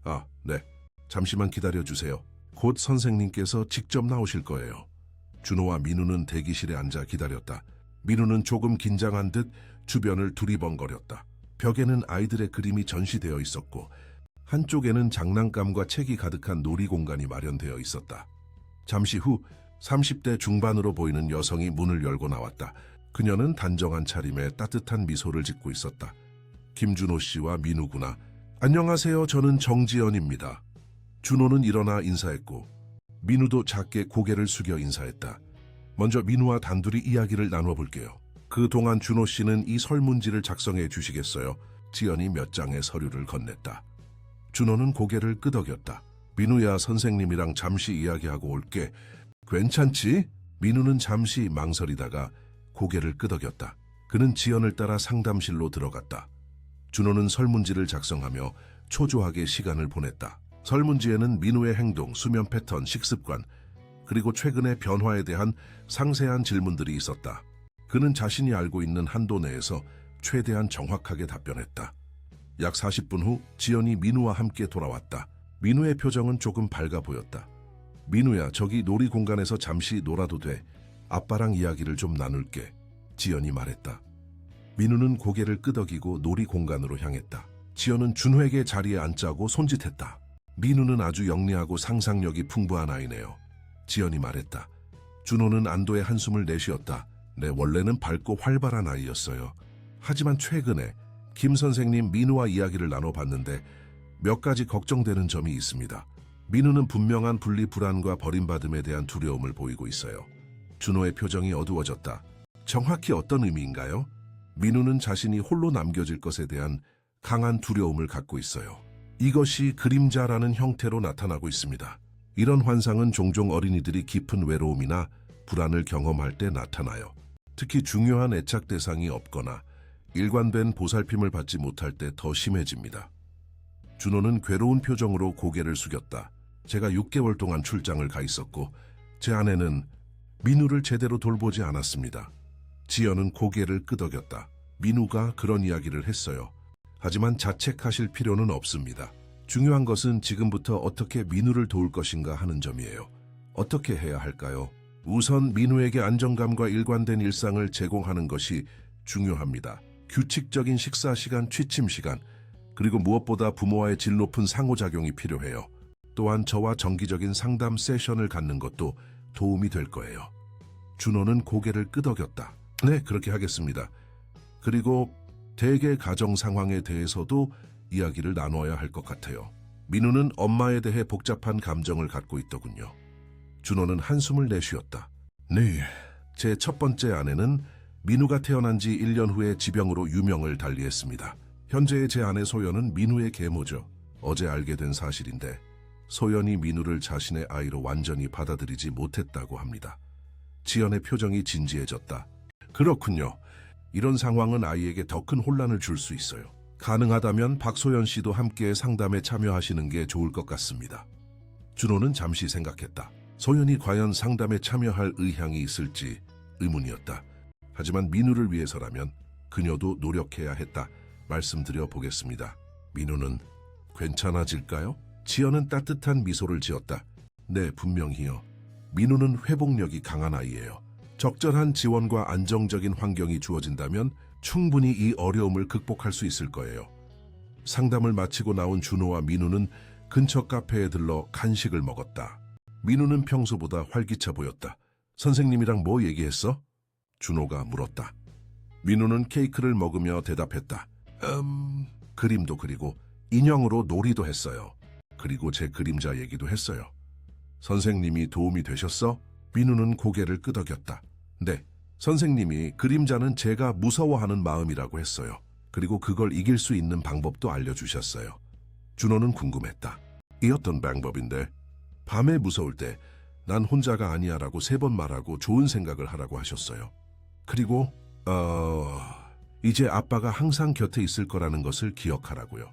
아, 네. 잠시만 기다려주세요. 곧 선생님께서 직접 나오실 거예요. 준호와 민우는 대기실에 앉아 기다렸다. 민우는 조금 긴장한 듯 주변을 두리번거렸다. 벽에는 아이들의 그림이 전시되어 있었고 한쪽에는 장난감과 책이 가득한 놀이공간이 마련되어 있었다. 잠시 후 30대 중반으로 보이는 여성이 문을 열고 나왔다. 그녀는 단정한 차림에 따뜻한 미소를 짓고 있었다. 김준호 씨와 민우구나. 안녕하세요. 저는 정지연입니다. 준호는 일어나 인사했고 민우도 작게 고개를 숙여 인사했다. 먼저 민우와 단둘이 이야기를 나눠볼게요. 그동안 준호 씨는 이 설문지를 작성해 주시겠어요? 지연이 몇 장의 서류를 건넸다. 준호는 고개를 끄덕였다. 민우야, 선생님이랑 잠시 이야기하고 올게. 괜찮지? 민우는 잠시 망설이다가 고개를 끄덕였다. 그는 지연을 따라 상담실로 들어갔다. 준호는 설문지를 작성하며 초조하게 시간을 보냈다. 설문지에는 민우의 행동, 수면 패턴, 식습관, 그리고 최근의 변화에 대한 상세한 질문들이 있었다. 그는 자신이 알고 있는 한도 내에서 최대한 정확하게 답변했다. 약 40분 후 지연이 민우와 함께 돌아왔다. 민우의 표정은 조금 밝아 보였다. 민우야, 저기 놀이 공간에서 잠시 놀아도 돼. 아빠랑 이야기를 좀 나눌게. 지연이 말했다. 민우는 고개를 끄덕이고 놀이 공간으로 향했다. 지연은 준호에게 자리에 앉자고 손짓했다. 민우는 아주 영리하고 상상력이 풍부한 아이네요. 지연이 말했다. 준호는 안도의 한숨을 내쉬었다. 네, 원래는 밝고 활발한 아이였어요. 하지만 최근에 김 선생님 민우와 이야기를 나눠봤는데 몇 가지 걱정되는 점이 있습니다. 민우는 분명한 분리 불안과 버림받음에 대한 두려움을 보이고 있어요. 준호의 표정이 어두워졌다. 정확히 어떤 의미인가요? 민우는 자신이 홀로 남겨질 것에 대한 강한 두려움을 갖고 있어요. 이것이 그림자라는 형태로 나타나고 있습니다. 이런 환상은 종종 어린이들이 깊은 외로움이나 불안을 경험할 때 나타나요. 특히 중요한 애착 대상이 없거나 일관된 보살핌을 받지 못할 때 더 심해집니다. 준호는 괴로운 표정으로 고개를 숙였다. 제가 6개월 동안 출장을 가 있었고 제 아내는 민우를 제대로 돌보지 않았습니다. 지연은 고개를 끄덕였다. 민우가 그런 이야기를 했어요. 하지만 자책하실 필요는 없습니다. 중요한 것은 지금부터 어떻게 민우를 도울 것인가 하는 점이에요. 어떻게 해야 할까요? 우선 민우에게 안정감과 일관된 일상을 제공하는 것이 중요합니다. 규칙적인 식사 시간, 취침 시간, 그리고 무엇보다 부모와의 질 높은 상호작용이 필요해요. 또한 저와 정기적인 상담 세션을 갖는 것도 도움이 될 거예요. 준호는 고개를 끄덕였다. 네, 그렇게 하겠습니다. 그리고 대개 가정 상황에 대해서도 이야기를 나눠야 할 것 같아요. 민우는 엄마에 대해 복잡한 감정을 갖고 있더군요. 준호는 한숨을 내쉬었다. 네, 제 첫 번째 아내는 민우가 태어난 지 1년 후에 지병으로 유명을 달리했습니다. 현재의 제 아내 소연은 민우의 계모죠. 어제 알게 된 사실인데 소연이 민우를 자신의 아이로 완전히 받아들이지 못했다고 합니다. 지연의 표정이 진지해졌다. 그렇군요. 이런 상황은 아이에게 더 큰 혼란을 줄 수 있어요. 가능하다면 박소연 씨도 함께 상담에 참여하시는 게 좋을 것 같습니다. 준호는 잠시 생각했다. 소연이 과연 상담에 참여할 의향이 있을지 의문이었다. 하지만 민우를 위해서라면 그녀도 노력해야 했다. 말씀드려 보겠습니다. 민우는 괜찮아질까요? 지연은 따뜻한 미소를 지었다. 네, 분명히요. 민우는 회복력이 강한 아이예요. 적절한 지원과 안정적인 환경이 주어진다면 충분히 이 어려움을 극복할 수 있을 거예요. 상담을 마치고 나온 준호와 민우는 근처 카페에 들러 간식을 먹었다. 민우는 평소보다 활기차 보였다. 선생님이랑 뭐 얘기했어? 준호가 물었다. 민우는 케이크를 먹으며 대답했다. 그림도 그리고 인형으로 놀이도 했어요. 그리고 제 그림자 얘기도 했어요. 선생님이 도움이 되셨어? 민우는 고개를 끄덕였다. 네, 선생님이 그림자는 제가 무서워하는 마음이라고 했어요. 그리고 그걸 이길 수 있는 방법도 알려주셨어요. 준호는 궁금했다. 이 어떤 방법인데? 밤에 무서울 때 난 혼자가 아니야라고 3번 말하고 좋은 생각을 하라고 하셨어요. 그리고 이제 아빠가 항상 곁에 있을 거라는 것을 기억하라고요.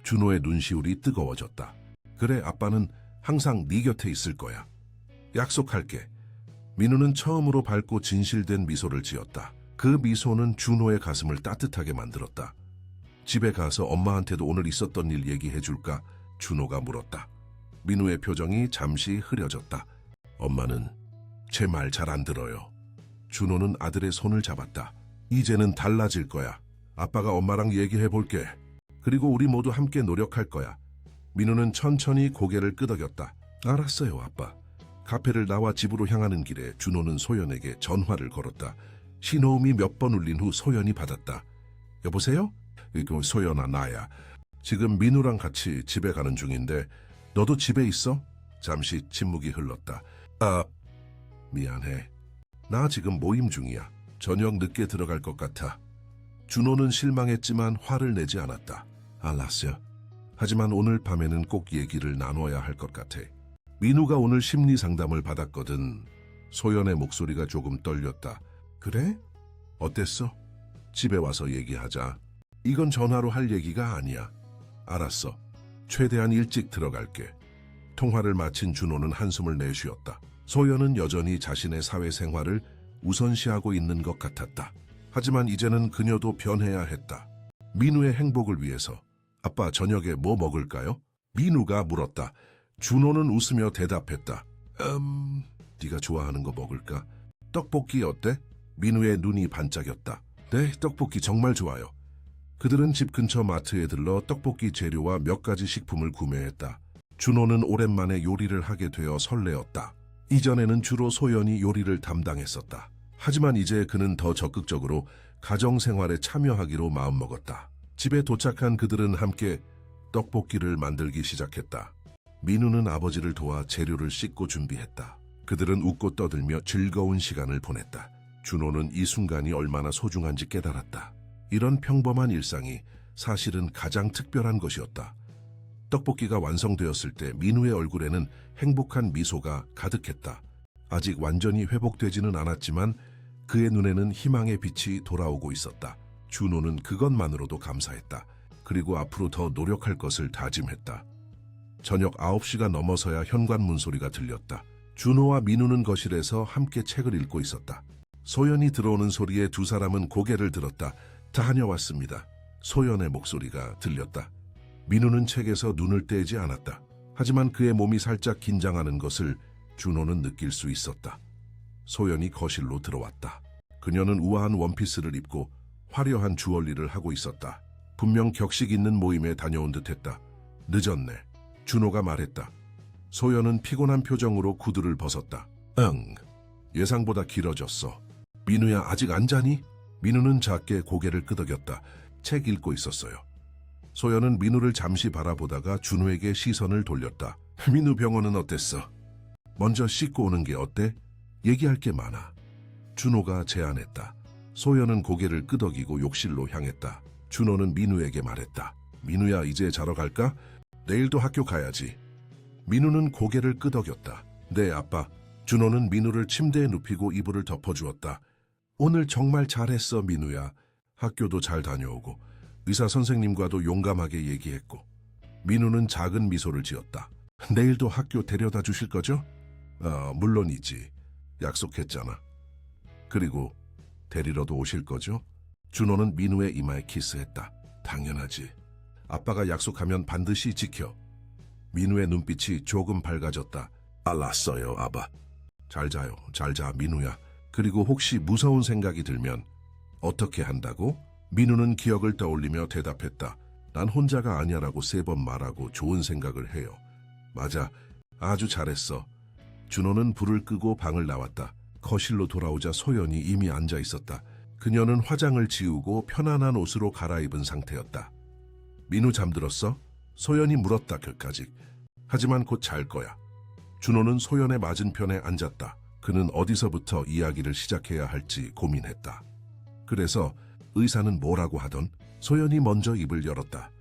준호의 눈시울이 뜨거워졌다. 그래, 아빠는 항상 네 곁에 있을 거야. 약속할게. 민우는 처음으로 밝고 진실된 미소를 지었다. 그 미소는 준호의 가슴을 따뜻하게 만들었다. 집에 가서 엄마한테도 오늘 있었던 일 얘기해 줄까? 준호가 물었다. 민우의 표정이 잠시 흐려졌다. 엄마는 제 말 잘 안 들어요. 준호는 아들의 손을 잡았다. 이제는 달라질 거야. 아빠가 엄마랑 얘기해 볼게. 그리고 우리 모두 함께 노력할 거야. 민우는 천천히 고개를 끄덕였다. 알았어요, 아빠. 카페를 나와 집으로 향하는 길에 준호는 소연에게 전화를 걸었다. 신호음이 몇 번 울린 후 소연이 받았다. 여보세요? 소연아, 나야. 지금 민우랑 같이 집에 가는 중인데 너도 집에 있어? 잠시 침묵이 흘렀다. 미안해. 나 지금 모임 중이야. 저녁 늦게 들어갈 것 같아. 준호는 실망했지만 화를 내지 않았다. 알았어. 하지만 오늘 밤에는 꼭 얘기를 나눠야 할 것 같아. 민우가 오늘 심리 상담을 받았거든. 소연의 목소리가 조금 떨렸다. 그래? 어땠어? 집에 와서 얘기하자. 이건 전화로 할 얘기가 아니야. 알았어. 최대한 일찍 들어갈게. 통화를 마친 준호는 한숨을 내쉬었다. 소연은 여전히 자신의 사회생활을 우선시하고 있는 것 같았다. 하지만 이제는 그녀도 변해야 했다. 민우의 행복을 위해서. 아빠, 저녁에 뭐 먹을까요? 민우가 물었다. 준호는 웃으며 대답했다. 네가 좋아하는 거 먹을까? 떡볶이 어때? 민우의 눈이 반짝였다. 네, 떡볶이 정말 좋아요. 그들은 집 근처 마트에 들러 떡볶이 재료와 몇 가지 식품을 구매했다. 준호는 오랜만에 요리를 하게 되어 설레었다. 이전에는 주로 소연이 요리를 담당했었다. 하지만 이제 그는 더 적극적으로 가정생활에 참여하기로 마음먹었다. 집에 도착한 그들은 함께 떡볶이를 만들기 시작했다. 민우는 아버지를 도와 재료를 씻고 준비했다. 그들은 웃고 떠들며 즐거운 시간을 보냈다. 준호는 이 순간이 얼마나 소중한지 깨달았다. 이런 평범한 일상이 사실은 가장 특별한 것이었다. 떡볶이가 완성되었을 때 민우의 얼굴에는 행복한 미소가 가득했다. 아직 완전히 회복되지는 않았지만 그의 눈에는 희망의 빛이 돌아오고 있었다. 준호는 그것만으로도 감사했다. 그리고 앞으로 더 노력할 것을 다짐했다. 저녁 9시가 넘어서야 현관문 소리가 들렸다. 준호와 민우는 거실에서 함께 책을 읽고 있었다. 소연이 들어오는 소리에 두 사람은 고개를 들었다. 다녀왔습니다. 소연의 목소리가 들렸다. 민우는 책에서 눈을 떼지 않았다. 하지만 그의 몸이 살짝 긴장하는 것을 준호는 느낄 수 있었다. 소연이 거실로 들어왔다. 그녀는 우아한 원피스를 입고 화려한 주얼리를 하고 있었다. 분명 격식 있는 모임에 다녀온 듯했다. 늦었네. 준호가 말했다. 소연은 피곤한 표정으로 구두를 벗었다. 응, 예상보다 길어졌어. 민우야, 아직 안 자니? 민우는 작게 고개를 끄덕였다. 책 읽고 있었어요. 소연은 민우를 잠시 바라보다가 준호에게 시선을 돌렸다. 민우 병원은 어땠어? 먼저 씻고 오는 게 어때? 얘기할 게 많아. 준호가 제안했다. 소연은 고개를 끄덕이고 욕실로 향했다. 준호는 민우에게 말했다. 민우야, 이제 자러 갈까? 내일도 학교 가야지. 민우는 고개를 끄덕였다. 네, 아빠. 준호는 민우를 침대에 눕히고 이불을 덮어주었다. 오늘 정말 잘했어, 민우야. 학교도 잘 다녀오고 의사 선생님과도 용감하게 얘기했고. 민우는 작은 미소를 지었다. 내일도 학교 데려다 주실 거죠? 물론이지. 약속했잖아. 그리고 데리러도 오실 거죠? 준호는 민우의 이마에 키스했다. 당연하지. 아빠가 약속하면 반드시 지켜. 민우의 눈빛이 조금 밝아졌다. 알았어요, 아빠. 잘 자요. 잘 자, 민우야. 그리고 혹시 무서운 생각이 들면 어떻게 한다고? 민우는 기억을 떠올리며 대답했다. 난 혼자가 아니야라고 3번 말하고 좋은 생각을 해요. 맞아. 아주 잘했어. 준호는 불을 끄고 방을 나왔다. 거실로 돌아오자 소연이 이미 앉아 있었다. 그녀는 화장을 지우고 편안한 옷으로 갈아입은 상태였다. 민우 잠들었어? 소연이 물었다. 그까지. 하지만 곧 잘 거야. 준호는 소연의 맞은편에 앉았다. 그는 어디서부터 이야기를 시작해야 할지 고민했다. 그래서 의사는 뭐라고 하던? 소연이 먼저 입을 열었다.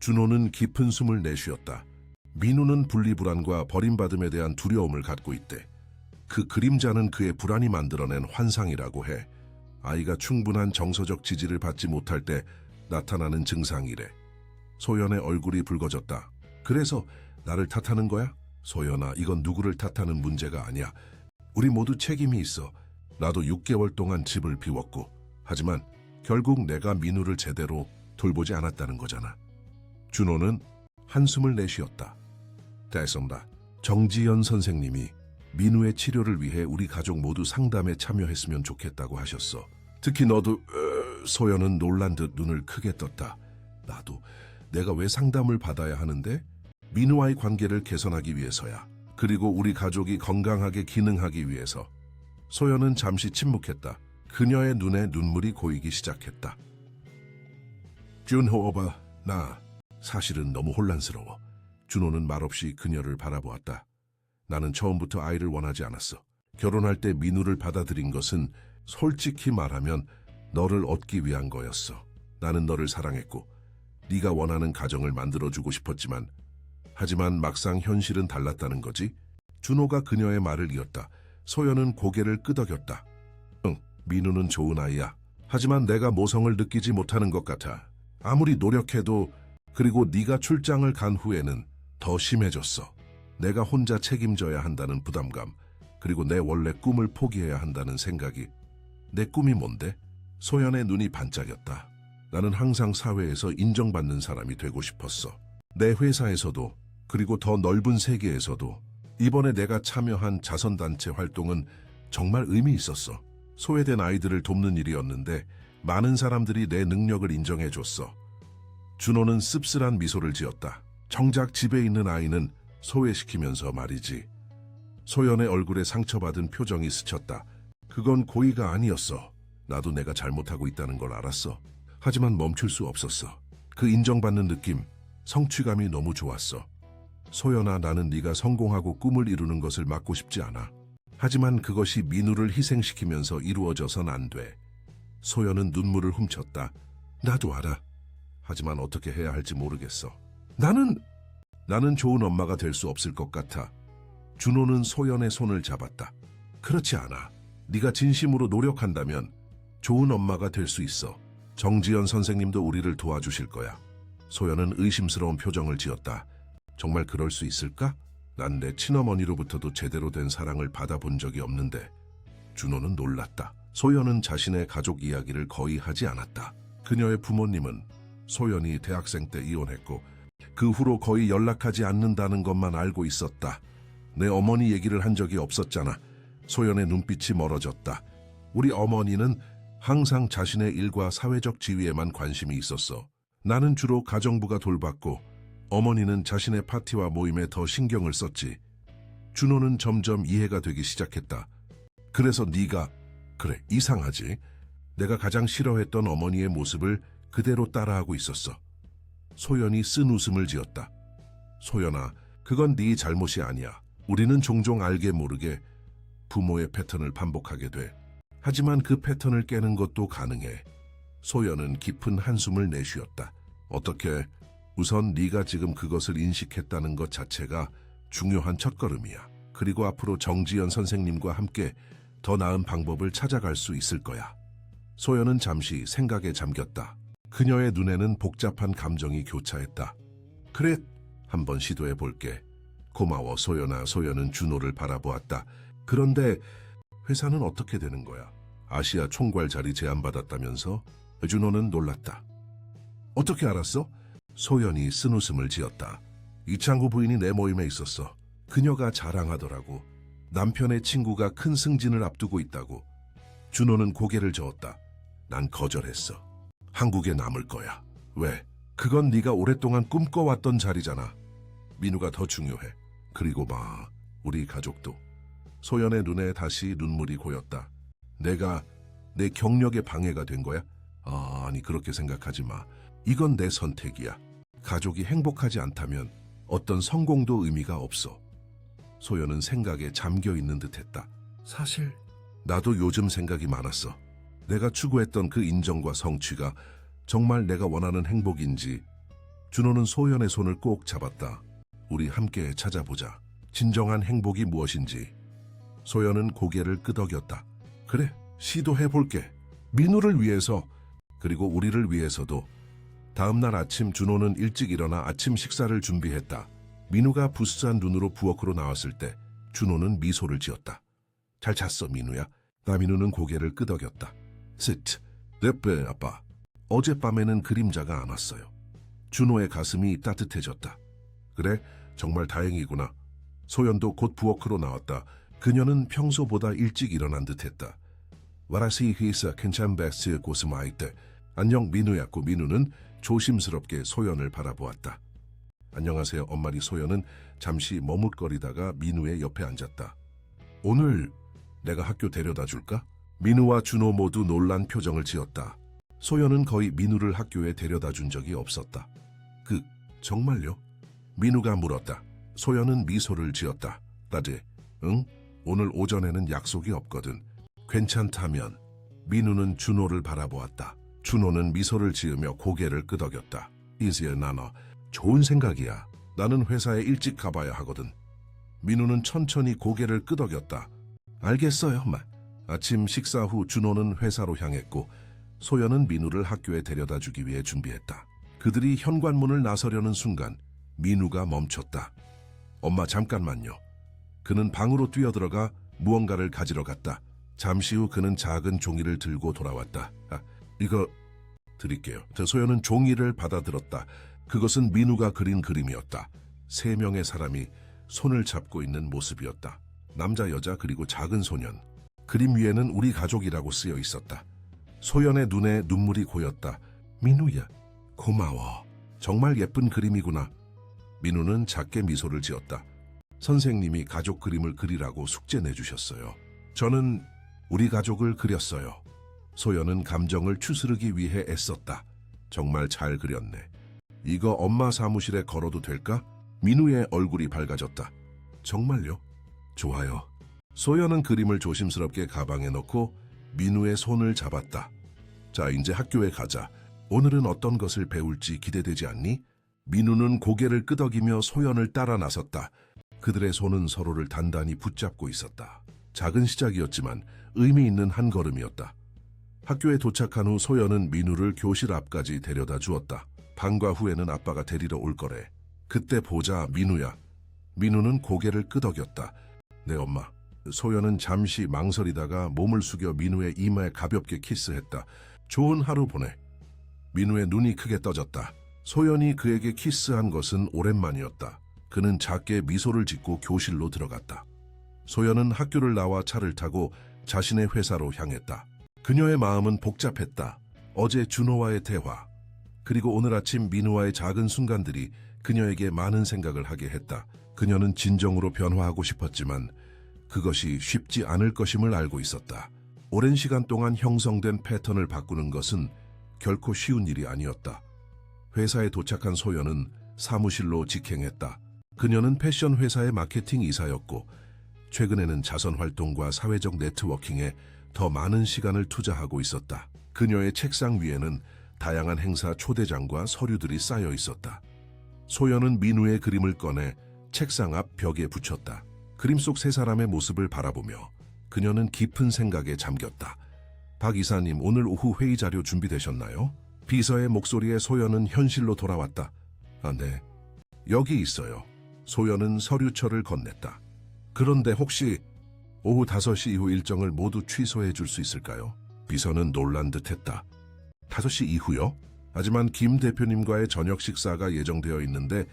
준호는 깊은 숨을 내쉬었다. 민우는 분리불안과 버림받음에 대한 두려움을 갖고 있대. 그 그림자는 그의 불안이 만들어낸 환상이라고 해. 아이가 충분한 정서적 지지를 받지 못할 때 나타나는 증상이래. 소연의 얼굴이 붉어졌다. 그래서 나를 탓하는 거야? 소연아, 이건 누구를 탓하는 문제가 아니야. 우리 모두 책임이 있어. 나도 6개월 동안 집을 비웠고. 하지만 결국 내가 민우를 제대로 돌보지 않았다는 거잖아. 준호는 한숨을 내쉬었다. 됐습니다. 정지연 선생님이 민우의 치료를 위해 우리 가족 모두 상담에 참여했으면 좋겠다고 하셨어. 특히 너도... 소연은 놀란 듯 눈을 크게 떴다. 나도. 내가 왜 상담을 받아야 하는데? 민우와의 관계를 개선하기 위해서야. 그리고 우리 가족이 건강하게 기능하기 위해서. 소연은 잠시 침묵했다. 그녀의 눈에 눈물이 고이기 시작했다. 준호 오빠, 나 사실은 너무 혼란스러워. 준호는 말없이 그녀를 바라보았다. 나는 처음부터 아이를 원하지 않았어. 결혼할 때 민우를 받아들인 것은 솔직히 말하면 너를 얻기 위한 거였어. 나는 너를 사랑했고 네가 원하는 가정을 만들어주고 싶었지만 하지만 막상 현실은 달랐다는 거지. 준호가 그녀의 말을 이었다. 소연은 고개를 끄덕였다. 응, 민우는 좋은 아이야. 하지만 내가 모성을 느끼지 못하는 것 같아. 아무리 노력해도. 그리고 네가 출장을 간 후에는 더 심해졌어. 내가 혼자 책임져야 한다는 부담감, 그리고 내 원래 꿈을 포기해야 한다는 생각이. 내 꿈이 뭔데? 소연의 눈이 반짝였다. 나는 항상 사회에서 인정받는 사람이 되고 싶었어. 내 회사에서도, 그리고 더 넓은 세계에서도. 이번에 내가 참여한 자선단체 활동은 정말 의미 있었어. 소외된 아이들을 돕는 일이었는데 많은 사람들이 내 능력을 인정해줬어. 준호는 씁쓸한 미소를 지었다. 정작 집에 있는 아이는 소외시키면서 말이지. 소연의 얼굴에 상처받은 표정이 스쳤다. 그건 고의가 아니었어. 나도 내가 잘못하고 있다는 걸 알았어. 하지만 멈출 수 없었어. 그 인정받는 느낌, 성취감이 너무 좋았어. 소연아, 나는 네가 성공하고 꿈을 이루는 것을 막고 싶지 않아. 하지만 그것이 민우를 희생시키면서 이루어져선 안 돼. 소연은 눈물을 훔쳤다. 나도 알아. 하지만 어떻게 해야 할지 모르겠어. 나는 좋은 엄마가 될 수 없을 것 같아. 준호는 소연의 손을 잡았다. 그렇지 않아. 네가 진심으로 노력한다면 좋은 엄마가 될 수 있어. 정지연 선생님도 우리를 도와주실 거야. 소연은 의심스러운 표정을 지었다. 정말 그럴 수 있을까? 난 내 친어머니로부터도 제대로 된 사랑을 받아본 적이 없는데. 준호는 놀랐다. 소연은 자신의 가족 이야기를 거의 하지 않았다. 그녀의 부모님은 소연이 대학생 때 이혼했고 그 후로 거의 연락하지 않는다는 것만 알고 있었다. 내 어머니 얘기를 한 적이 없었잖아. 소연의 눈빛이 멀어졌다. 우리 어머니는 항상 자신의 일과 사회적 지위에만 관심이 있었어. 나는 주로 가정부가 돌봤고 어머니는 자신의 파티와 모임에 더 신경을 썼지. 준호는 점점 이해가 되기 시작했다. 그래서 네가, 그래, 이상하지? 내가 가장 싫어했던 어머니의 모습을 그대로 따라하고 있었어. 소연이 쓴 웃음을 지었다. 소연아, 그건 네 잘못이 아니야. 우리는 종종 알게 모르게 부모의 패턴을 반복하게 돼. 하지만 그 패턴을 깨는 것도 가능해. 소연은 깊은 한숨을 내쉬었다. 어떻게? 우선 네가 지금 그것을 인식했다는 것 자체가 중요한 첫걸음이야. 그리고 앞으로 정지연 선생님과 함께 더 나은 방법을 찾아갈 수 있을 거야. 소연은 잠시 생각에 잠겼다. 그녀의 눈에는 복잡한 감정이 교차했다. 그래, 한번 시도해 볼게. 고마워, 소연아. 소연은 준호를 바라보았다. 그런데 회사는 어떻게 되는 거야? 아시아 총괄 자리 제안받았다면서? 준호는 놀랐다. 어떻게 알았어? 소연이 쓴웃음을 지었다. 이창구 부인이 내 모임에 있었어. 그녀가 자랑하더라고. 남편의 친구가 큰 승진을 앞두고 있다고. 준호는 고개를 저었다. 난 거절했어. 한국에 남을 거야. 왜? 그건 네가 오랫동안 꿈꿔왔던 자리잖아. 민우가 더 중요해. 그리고 우리 가족도. 소연의 눈에 다시 눈물이 고였다. 내가 내 경력에 방해가 된 거야? 아니, 그렇게 생각하지 마. 이건 내 선택이야. 가족이 행복하지 않다면 어떤 성공도 의미가 없어. 소연은 생각에 잠겨 있는 듯했다. 사실 나도 요즘 생각이 많았어. 내가 추구했던 그 인정과 성취가 정말 내가 원하는 행복인지. 준호는 소연의 손을 꼭 잡았다. 우리 함께 찾아보자. 진정한 행복이 무엇인지. 소연은 고개를 끄덕였다. 그래, 시도해볼게. 민우를 위해서, 그리고 우리를 위해서도. 다음 날 아침 준호는 일찍 일어나 아침 식사를 준비했다. 민우가 부스한 눈으로 부엌으로 나왔을 때 준호는 미소를 지었다. 잘 잤어, 민우야? 민우는 고개를 끄덕였다. 네, 아빠. 어젯밤에는 그림자가 안 왔어요. 준호의 가슴이 따뜻해졌다. 그래, 정말 다행이구나. 소연도 곧 부엌으로 나왔다. 그녀는 평소보다 일찍 일어난 듯했다. 와라시 히사 괜찮베스 고스마이 때. 안녕, 민우였고. 민우는 조심스럽게 소연을 바라보았다. 안녕하세요, 엄마리. 소연은 잠시 머뭇거리다가 민우의 옆에 앉았다. 오늘 내가 학교 데려다 줄까? 민우와 준호 모두 놀란 표정을 지었다. 소연은 거의 민우를 학교에 데려다 준 적이 없었다. 정말요? 민우가 물었다. 소연은 미소를 지었다. 따지, 응? 오늘 오전에는 약속이 없거든. 괜찮다면. 민우는 준호를 바라보았다. 준호는 미소를 지으며 고개를 끄덕였다. 이제 나너 좋은 생각이야. 나는 회사에 일찍 가봐야 하거든. 민우는 천천히 고개를 끄덕였다. 알겠어요, 엄마. 아침 식사 후 준호는 회사로 향했고 소연은 민우를 학교에 데려다 주기 위해 준비했다. 그들이 현관문을 나서려는 순간 민우가 멈췄다. 엄마, 잠깐만요. 그는 방으로 뛰어들어가 무언가를 가지러 갔다. 잠시 후 그는 작은 종이를 들고 돌아왔다. 이거 드릴게요. 소연은 종이를 받아들었다. 그것은 민우가 그린 그림이었다. 3명의 사람이 손을 잡고 있는 모습이었다. 남자, 여자, 그리고 작은 소년. 그림 위에는 우리 가족이라고 쓰여 있었다. 소연의 눈에 눈물이 고였다. 민우야, 고마워. 정말 예쁜 그림이구나. 민우는 작게 미소를 지었다. 선생님이 가족 그림을 그리라고 숙제 내주셨어요. 저는 우리 가족을 그렸어요. 소연은 감정을 추스르기 위해 애썼다. 정말 잘 그렸네. 이거 엄마 사무실에 걸어도 될까? 민우의 얼굴이 밝아졌다. 정말요? 좋아요. 소연은 그림을 조심스럽게 가방에 넣고 민우의 손을 잡았다. 자, 이제 학교에 가자. 오늘은 어떤 것을 배울지 기대되지 않니? 민우는 고개를 끄덕이며 소연을 따라 나섰다. 그들의 손은 서로를 단단히 붙잡고 있었다. 작은 시작이었지만 의미 있는 한 걸음이었다. 학교에 도착한 후 소연은 민우를 교실 앞까지 데려다 주었다. 방과 후에는 아빠가 데리러 올 거래. 그때 보자, 민우야. 민우는 고개를 끄덕였다. 네, 엄마. 소연은 잠시 망설이다가 몸을 숙여 민우의 이마에 가볍게 키스했다. 좋은 하루 보내. 민우의 눈이 크게 떠졌다. 소연이 그에게 키스한 것은 오랜만이었다. 그는 작게 미소를 짓고 교실로 들어갔다. 소연은 학교를 나와 차를 타고 자신의 회사로 향했다. 그녀의 마음은 복잡했다. 어제 준호와의 대화, 그리고 오늘 아침 민우와의 작은 순간들이 그녀에게 많은 생각을 하게 했다. 그녀는 진정으로 변화하고 싶었지만 그것이 쉽지 않을 것임을 알고 있었다. 오랜 시간 동안 형성된 패턴을 바꾸는 것은 결코 쉬운 일이 아니었다. 회사에 도착한 소연은 사무실로 직행했다. 그녀는 패션 회사의 마케팅 이사였고 최근에는 자선 활동과 사회적 네트워킹에 더 많은 시간을 투자하고 있었다. 그녀의 책상 위에는 다양한 행사 초대장과 서류들이 쌓여 있었다. 소연은 민우의 그림을 꺼내 책상 앞 벽에 붙였다. 그림 속 3사람의 모습을 바라보며 그녀는 깊은 생각에 잠겼다. 박 이사님, 오늘 오후 회의 자료 준비되셨나요? 비서의 목소리에 소연은 현실로 돌아왔다. 네. 여기 있어요. 소연은 서류철을 건넸다. 그런데 혹시 오후 5시 이후 일정을 모두 취소해 줄 수 있을까요? 비서는 놀란 듯했다. 5시 이후요? 하지만 김 대표님과의 저녁 식사가 예정되어 있는데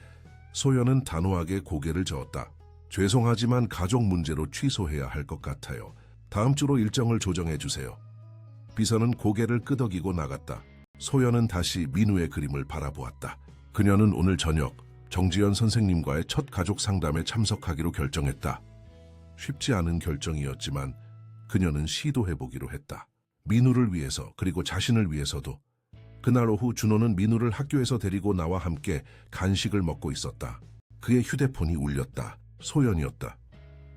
소연은 단호하게 고개를 저었다. 죄송하지만 가족 문제로 취소해야 할 것 같아요. 다음 주로 일정을 조정해 주세요. 비서는 고개를 끄덕이고 나갔다. 소연은 다시 민우의 그림을 바라보았다. 그녀는 오늘 저녁 정지연 선생님과의 첫 가족 상담에 참석하기로 결정했다. 쉽지 않은 결정이었지만 그녀는 시도해보기로 했다. 민우를 위해서, 그리고 자신을 위해서도. 그날 오후 준호는 민우를 학교에서 데리고 나와 함께 간식을 먹고 있었다. 그의 휴대폰이 울렸다. 소연이었다.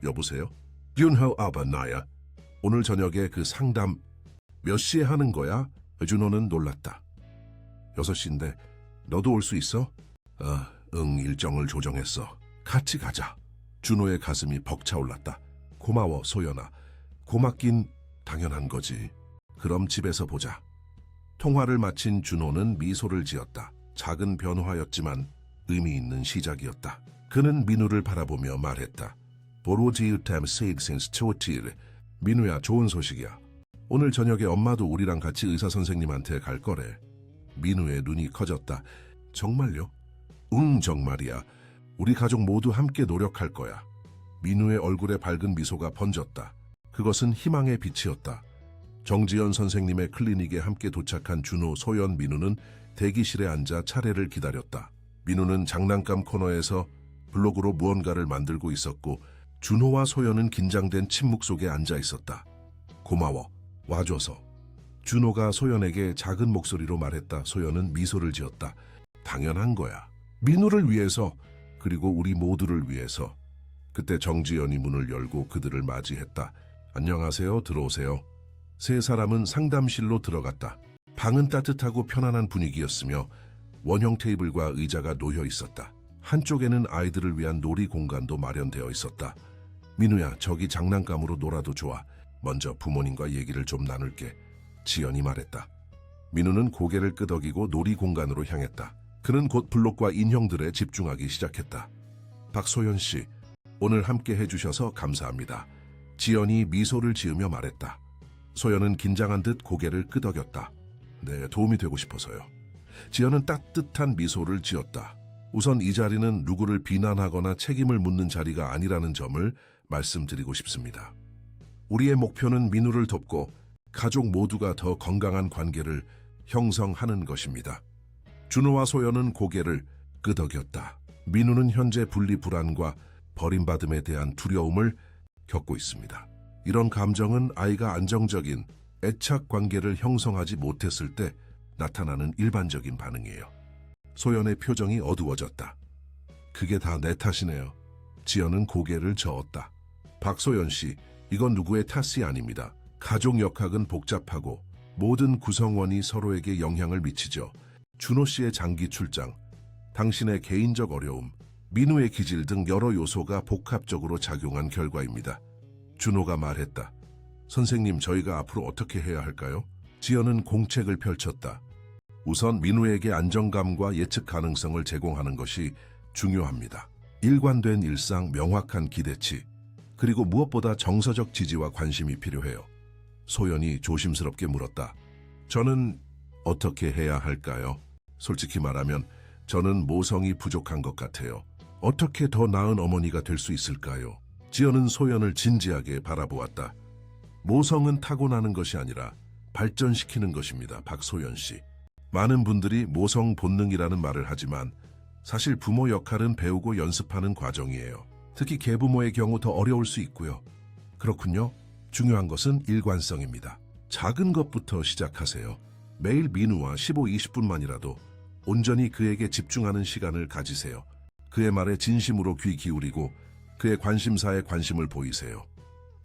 여보세요? 윤호 아빠, 나야. 오늘 저녁에 그 상담 몇 시에 하는 거야? 준호는 놀랐다. 6시인데 너도 올 수 있어? 응, 일정을 조정했어. 같이 가자. 준호의 가슴이 벅차올랐다. 고마워, 소연아. 고맙긴 당연한 거지. 그럼 집에서 보자. 통화를 마친 준호는 미소를 지었다. 작은 변화였지만 의미 있는 시작이었다. 그는 민우를 바라보며 말했다. 보로지유탐 세익센스 초티르. 민우야, 좋은 소식이야. 오늘 저녁에 엄마도 우리랑 같이 의사 선생님한테 갈 거래. 민우의 눈이 커졌다. 정말요? 응, 정말이야. 우리 가족 모두 함께 노력할 거야. 민우의 얼굴에 밝은 미소가 번졌다. 그것은 희망의 빛이었다. 정지연 선생님의 클리닉에 함께 도착한 준호, 소연, 민우는 대기실에 앉아 차례를 기다렸다. 민우는 장난감 코너에서 블록으로 무언가를 만들고 있었고 준호와 소연은 긴장된 침묵 속에 앉아 있었다. 고마워, 와줘서. 준호가 소연에게 작은 목소리로 말했다. 소연은 미소를 지었다. 당연한 거야. 민우를 위해서, 그리고 우리 모두를 위해서. 그때 정지연이 문을 열고 그들을 맞이했다. 안녕하세요, 들어오세요. 세 사람은 상담실로 들어갔다. 방은 따뜻하고 편안한 분위기였으며 원형 테이블과 의자가 놓여 있었다. 한쪽에는 아이들을 위한 놀이 공간도 마련되어 있었다. 민우야, 저기 장난감으로 놀아도 좋아. 먼저 부모님과 얘기를 좀 나눌게. 지연이 말했다. 민우는 고개를 끄덕이고 놀이 공간으로 향했다. 그는 곧 블록과 인형들에 집중하기 시작했다. 박소연 씨, 오늘 함께 해주셔서 감사합니다. 지연이 미소를 지으며 말했다. 소연은 긴장한 듯 고개를 끄덕였다. 네, 도움이 되고 싶어서요. 지연은 따뜻한 미소를 지었다. 우선 이 자리는 누구를 비난하거나 책임을 묻는 자리가 아니라는 점을 말씀드리고 싶습니다. 우리의 목표는 민우를 돕고 가족 모두가 더 건강한 관계를 형성하는 것입니다. 준호와 소연은 고개를 끄덕였다. 민우는 현재 분리 불안과 버림받음에 대한 두려움을 겪고 있습니다. 이런 감정은 아이가 안정적인 애착 관계를 형성하지 못했을 때 나타나는 일반적인 반응이에요. 소연의 표정이 어두워졌다. 그게 다 내 탓이네요. 지연은 고개를 저었다. 박소연 씨, 이건 누구의 탓이 아닙니다. 가족 역학은 복잡하고 모든 구성원이 서로에게 영향을 미치죠. 준호 씨의 장기 출장, 당신의 개인적 어려움, 민우의 기질 등 여러 요소가 복합적으로 작용한 결과입니다. 준호가 말했다. 선생님, 저희가 앞으로 어떻게 해야 할까요? 지연은 공책을 펼쳤다. 우선 민우에게 안정감과 예측 가능성을 제공하는 것이 중요합니다. 일관된 일상, 명확한 기대치, 그리고 무엇보다 정서적 지지와 관심이 필요해요. 소연이 조심스럽게 물었다. 저는 어떻게 해야 할까요? 솔직히 말하면 저는 모성이 부족한 것 같아요. 어떻게 더 나은 어머니가 될 수 있을까요? 지연은 소연을 진지하게 바라보았다. 모성은 타고나는 것이 아니라 발전시키는 것입니다. 박소연 씨. 많은 분들이 모성 본능이라는 말을 하지만 사실 부모 역할은 배우고 연습하는 과정이에요. 특히 계부모의 경우 더 어려울 수 있고요. 그렇군요. 중요한 것은 일관성입니다. 작은 것부터 시작하세요. 매일 민우와 15, 20분만이라도 온전히 그에게 집중하는 시간을 가지세요. 그의 말에 진심으로 귀 기울이고 그의 관심사에 관심을 보이세요.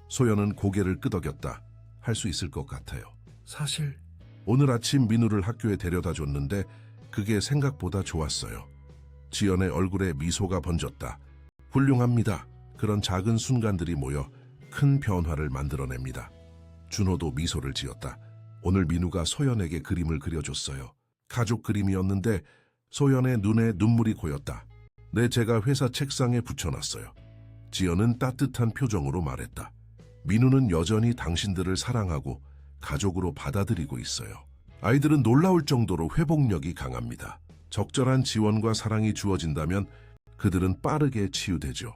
소연은 고개를 끄덕였다. 할 수 있을 것 같아요. 사실 오늘 아침 민우를 학교에 데려다 줬는데 그게 생각보다 좋았어요. 지연의 얼굴에 미소가 번졌다. 훌륭합니다. 그런 작은 순간들이 모여 큰 변화를 만들어냅니다. 준호도 미소를 지었다. 오늘 민우가 소연에게 그림을 그려줬어요. 가족 그림이었는데 소연의 눈에 눈물이 고였다. 네, 제가 회사 책상에 붙여놨어요. 지연은 따뜻한 표정으로 말했다. 민우는 여전히 당신들을 사랑하고 가족으로 받아들이고 있어요. 아이들은 놀라울 정도로 회복력이 강합니다. 적절한 지원과 사랑이 주어진다면 그들은 빠르게 치유되죠.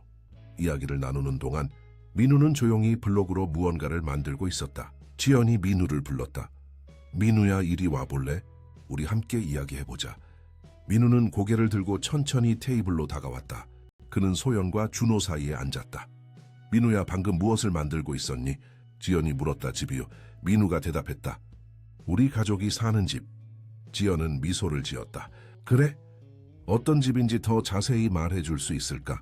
이야기를 나누는 동안 민우는 조용히 블록으로 무언가를 만들고 있었다. 지연이 민우를 불렀다. 민우야, 이리 와볼래? 우리 함께 이야기해보자. 민우는 고개를 들고 천천히 테이블로 다가왔다. 그는 소연과 준호 사이에 앉았다. 민우야, 방금 무엇을 만들고 있었니? 지연이 물었다. 집이요. 민우가 대답했다. 우리 가족이 사는 집. 지연은 미소를 지었다. 그래? 어떤 집인지 더 자세히 말해줄 수 있을까?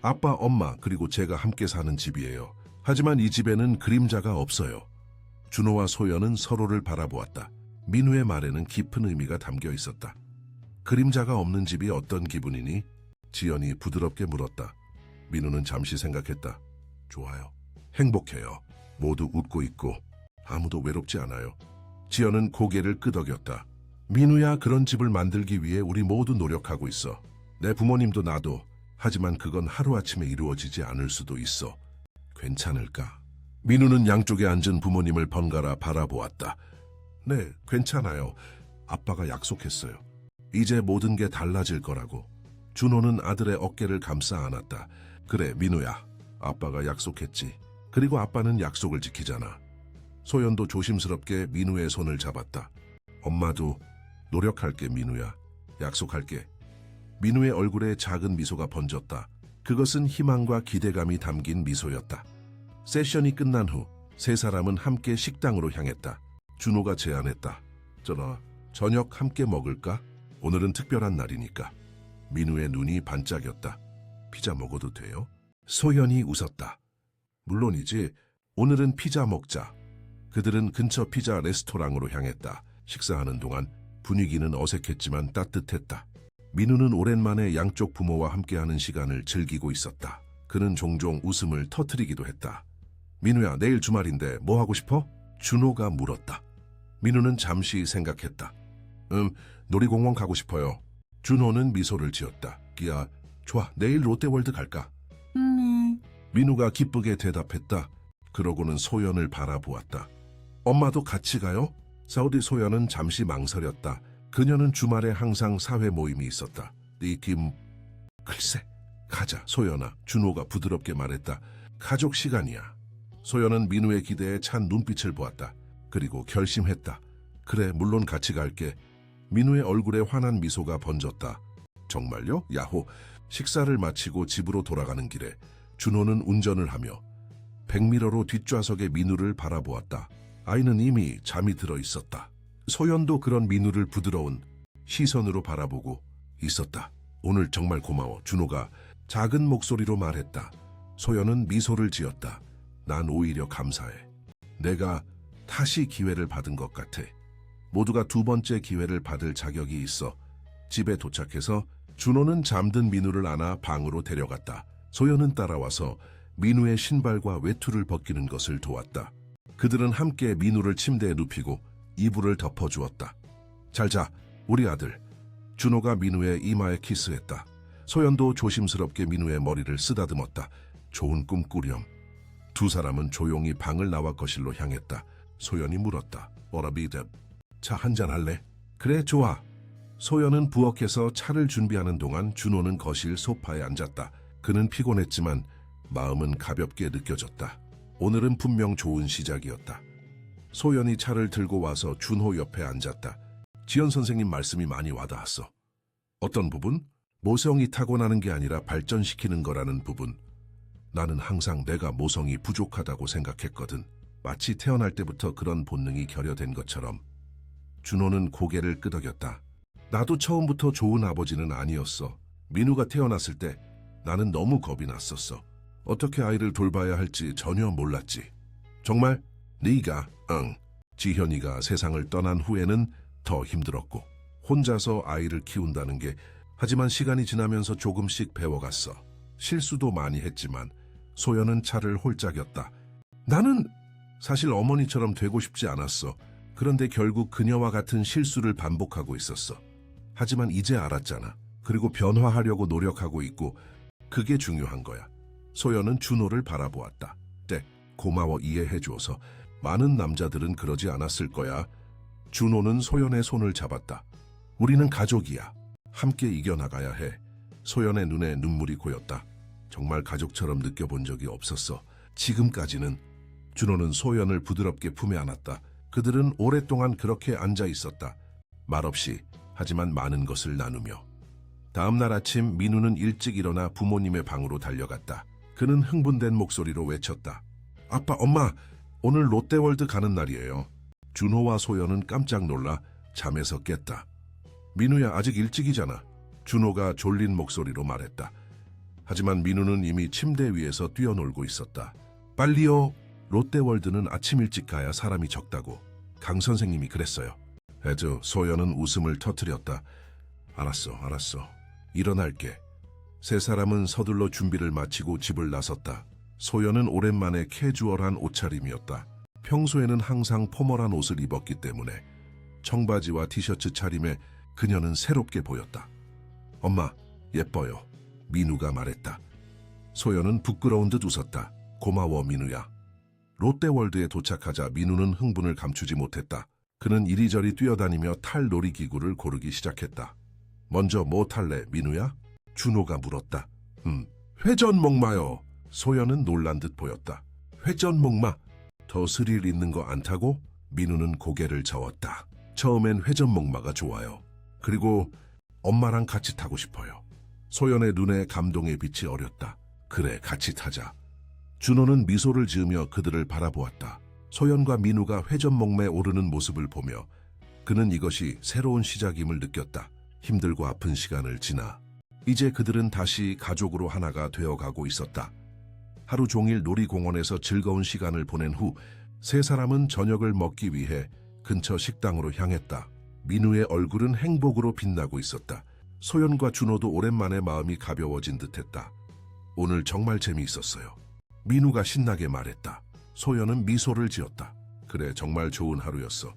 아빠, 엄마, 그리고 제가 함께 사는 집이에요. 하지만 이 집에는 그림자가 없어요. 준호와 소연은 서로를 바라보았다. 민우의 말에는 깊은 의미가 담겨 있었다. 그림자가 없는 집이 어떤 기분이니? 지연이 부드럽게 물었다. 민우는 잠시 생각했다. 좋아요. 행복해요. 모두 웃고 있고 아무도 외롭지 않아요. 지연은 고개를 끄덕였다. 민우야, 그런 집을 만들기 위해 우리 모두 노력하고 있어. 내 부모님도 나도. 하지만 그건 하루아침에 이루어지지 않을 수도 있어. 괜찮을까? 민우는 양쪽에 앉은 부모님을 번갈아 바라보았다. 네, 괜찮아요. 아빠가 약속했어요. 이제 모든 게 달라질 거라고. 준호는 아들의 어깨를 감싸 안았다. 그래, 민우야. 아빠가 약속했지. 그리고 아빠는 약속을 지키잖아. 소연도 조심스럽게 민우의 손을 잡았다. 엄마도 노력할게, 민우야. 약속할게. 민우의 얼굴에 작은 미소가 번졌다. 그것은 희망과 기대감이 담긴 미소였다. 세션이 끝난 후 세 사람은 함께 식당으로 향했다. 준호가 제안했다. 전화, 저녁 함께 먹을까? 오늘은 특별한 날이니까. 민우의 눈이 반짝였다. 피자 먹어도 돼요? 소연이 웃었다. 물론이지. 오늘은 피자 먹자. 그들은 근처 피자 레스토랑으로 향했다. 식사하는 동안 분위기는 어색했지만 따뜻했다. 민우는 오랜만에 양쪽 부모와 함께하는 시간을 즐기고 있었다. 그는 종종 웃음을 터뜨리기도 했다. 민우야, 내일 주말인데 뭐 하고 싶어? 준호가 물었다. 민우는 잠시 생각했다. 놀이공원 가고 싶어요. 준호는 미소를 지었다. 기야, 좋아, 내일 롯데월드 갈까? 민우가 기쁘게 대답했다. 그러고는 소연을 바라보았다. 엄마도 같이 가요? 사우디 소연은 잠시 망설였다. 그녀는 주말에 항상 사회 모임이 있었다. 글쎄, 가자, 소연아. 준호가 부드럽게 말했다. 가족 시간이야. 소연은 민우의 기대에 찬 눈빛을 보았다. 그리고 결심했다. 그래, 물론 같이 갈게. 민우의 얼굴에 환한 미소가 번졌다. 정말요? 야호. 식사를 마치고 집으로 돌아가는 길에 준호는 운전을 하며 백미러로 뒷좌석의 민우를 바라보았다. 아이는 이미 잠이 들어 있었다. 소연도 그런 민우를 부드러운 시선으로 바라보고 있었다. 오늘 정말 고마워. 준호가 작은 목소리로 말했다. 소연은 미소를 지었다. 난 오히려 감사해. 내가 다시 기회를 받은 것 같아. 모두가 두 번째 기회를 받을 자격이 있어. 집에 도착해서 준호는 잠든 민우를 안아 방으로 데려갔다. 소연은 따라와서 민우의 신발과 외투를 벗기는 것을 도왔다. 그들은 함께 민우를 침대에 눕히고 이불을 덮어주었다. 잘 자, 우리 아들. 준호가 민우의 이마에 키스했다. 소연도 조심스럽게 민우의 머리를 쓰다듬었다. 좋은 꿈 꾸렴. 두 사람은 조용히 방을 나와 거실로 향했다. 소연이 물었다. 어라비뎁. 차 한잔 할래? 그래, 좋아. 소연은 부엌에서 차를 준비하는 동안 준호는 거실 소파에 앉았다. 그는 피곤했지만 마음은 가볍게 느껴졌다. 오늘은 분명 좋은 시작이었다. 소연이 차를 들고 와서 준호 옆에 앉았다. 지연 선생님 말씀이 많이 와닿았어. 어떤 부분? 모성이 타고나는 게 아니라 발전시키는 거라는 부분. 나는 항상 내가 모성이 부족하다고 생각했거든. 마치 태어날 때부터 그런 본능이 결여된 것처럼. 준호는 고개를 끄덕였다. 나도 처음부터 좋은 아버지는 아니었어. 민우가 태어났을 때 나는 너무 겁이 났었어. 어떻게 아이를 돌봐야 할지 전혀 몰랐지. 정말? 네가? 응. 지현이가 세상을 떠난 후에는 더 힘들었고 혼자서 아이를 키운다는 게 하지만 시간이 지나면서 조금씩 배워갔어. 실수도 많이 했지만 소연은 차를 홀짝였다. 나는 사실 어머니처럼 되고 싶지 않았어. 그런데 결국 그녀와 같은 실수를 반복하고 있었어. 하지만 이제 알았잖아. 그리고 변화하려고 노력하고 있고 그게 중요한 거야. 소연은 준호를 바라보았다. 네, 고마워. 이해해줘서. 많은 남자들은 그러지 않았을 거야. 준호는 소연의 손을 잡았다. 우리는 가족이야. 함께 이겨나가야 해. 소연의 눈에 눈물이 고였다. 정말 가족처럼 느껴본 적이 없었어. 지금까지는. 준호는 소연을 부드럽게 품에 안았다. 그들은 오랫동안 그렇게 앉아 있었다. 말없이, 하지만 많은 것을 나누며. 다음 날 아침 민우는 일찍 일어나 부모님의 방으로 달려갔다. 그는 흥분된 목소리로 외쳤다. 아빠, 엄마, 오늘 롯데월드 가는 날이에요. 준호와 소연은 깜짝 놀라 잠에서 깼다. 민우야, 아직 일찍이잖아. 준호가 졸린 목소리로 말했다. 하지만 민우는 이미 침대 위에서 뛰어놀고 있었다. 빨리요. 롯데월드는 아침 일찍 가야 사람이 적다고. 강 선생님이 그랬어요. 소연은 웃음을 터뜨렸다. 알았어. 일어날게. 세 사람은 서둘러 준비를 마치고 집을 나섰다. 소연은 오랜만에 캐주얼한 옷차림이었다. 평소에는 항상 포멀한 옷을 입었기 때문에 청바지와 티셔츠 차림에 그녀는 새롭게 보였다. 엄마, 예뻐요. 민우가 말했다. 소연은 부끄러운 듯 웃었다. 고마워, 민우야. 롯데월드에 도착하자 민우는 흥분을 감추지 못했다. 그는 이리저리 뛰어다니며 탈 놀이기구를 고르기 시작했다. 먼저 뭐 탈래, 민우야? 준호가 물었다. 회전목마요. 소연은 놀란 듯 보였다. 회전목마? 더 스릴 있는 거 안 타고? 민우는 고개를 저었다. 처음엔 회전목마가 좋아요. 그리고 엄마랑 같이 타고 싶어요. 소연의 눈에 감동의 빛이 어렸다. 그래, 같이 타자. 준호는 미소를 지으며 그들을 바라보았다. 소연과 민우가 회전목마에 오르는 모습을 보며 그는 이것이 새로운 시작임을 느꼈다. 힘들고 아픈 시간을 지나 이제 그들은 다시 가족으로 하나가 되어가고 있었다. 하루 종일 놀이공원에서 즐거운 시간을 보낸 후 세 사람은 저녁을 먹기 위해 근처 식당으로 향했다. 민우의 얼굴은 행복으로 빛나고 있었다. 소연과 준호도 오랜만에 마음이 가벼워진 듯했다. 오늘 정말 재미있었어요. 민우가 신나게 말했다. 소연은 미소를 지었다. 그래, 정말 좋은 하루였어.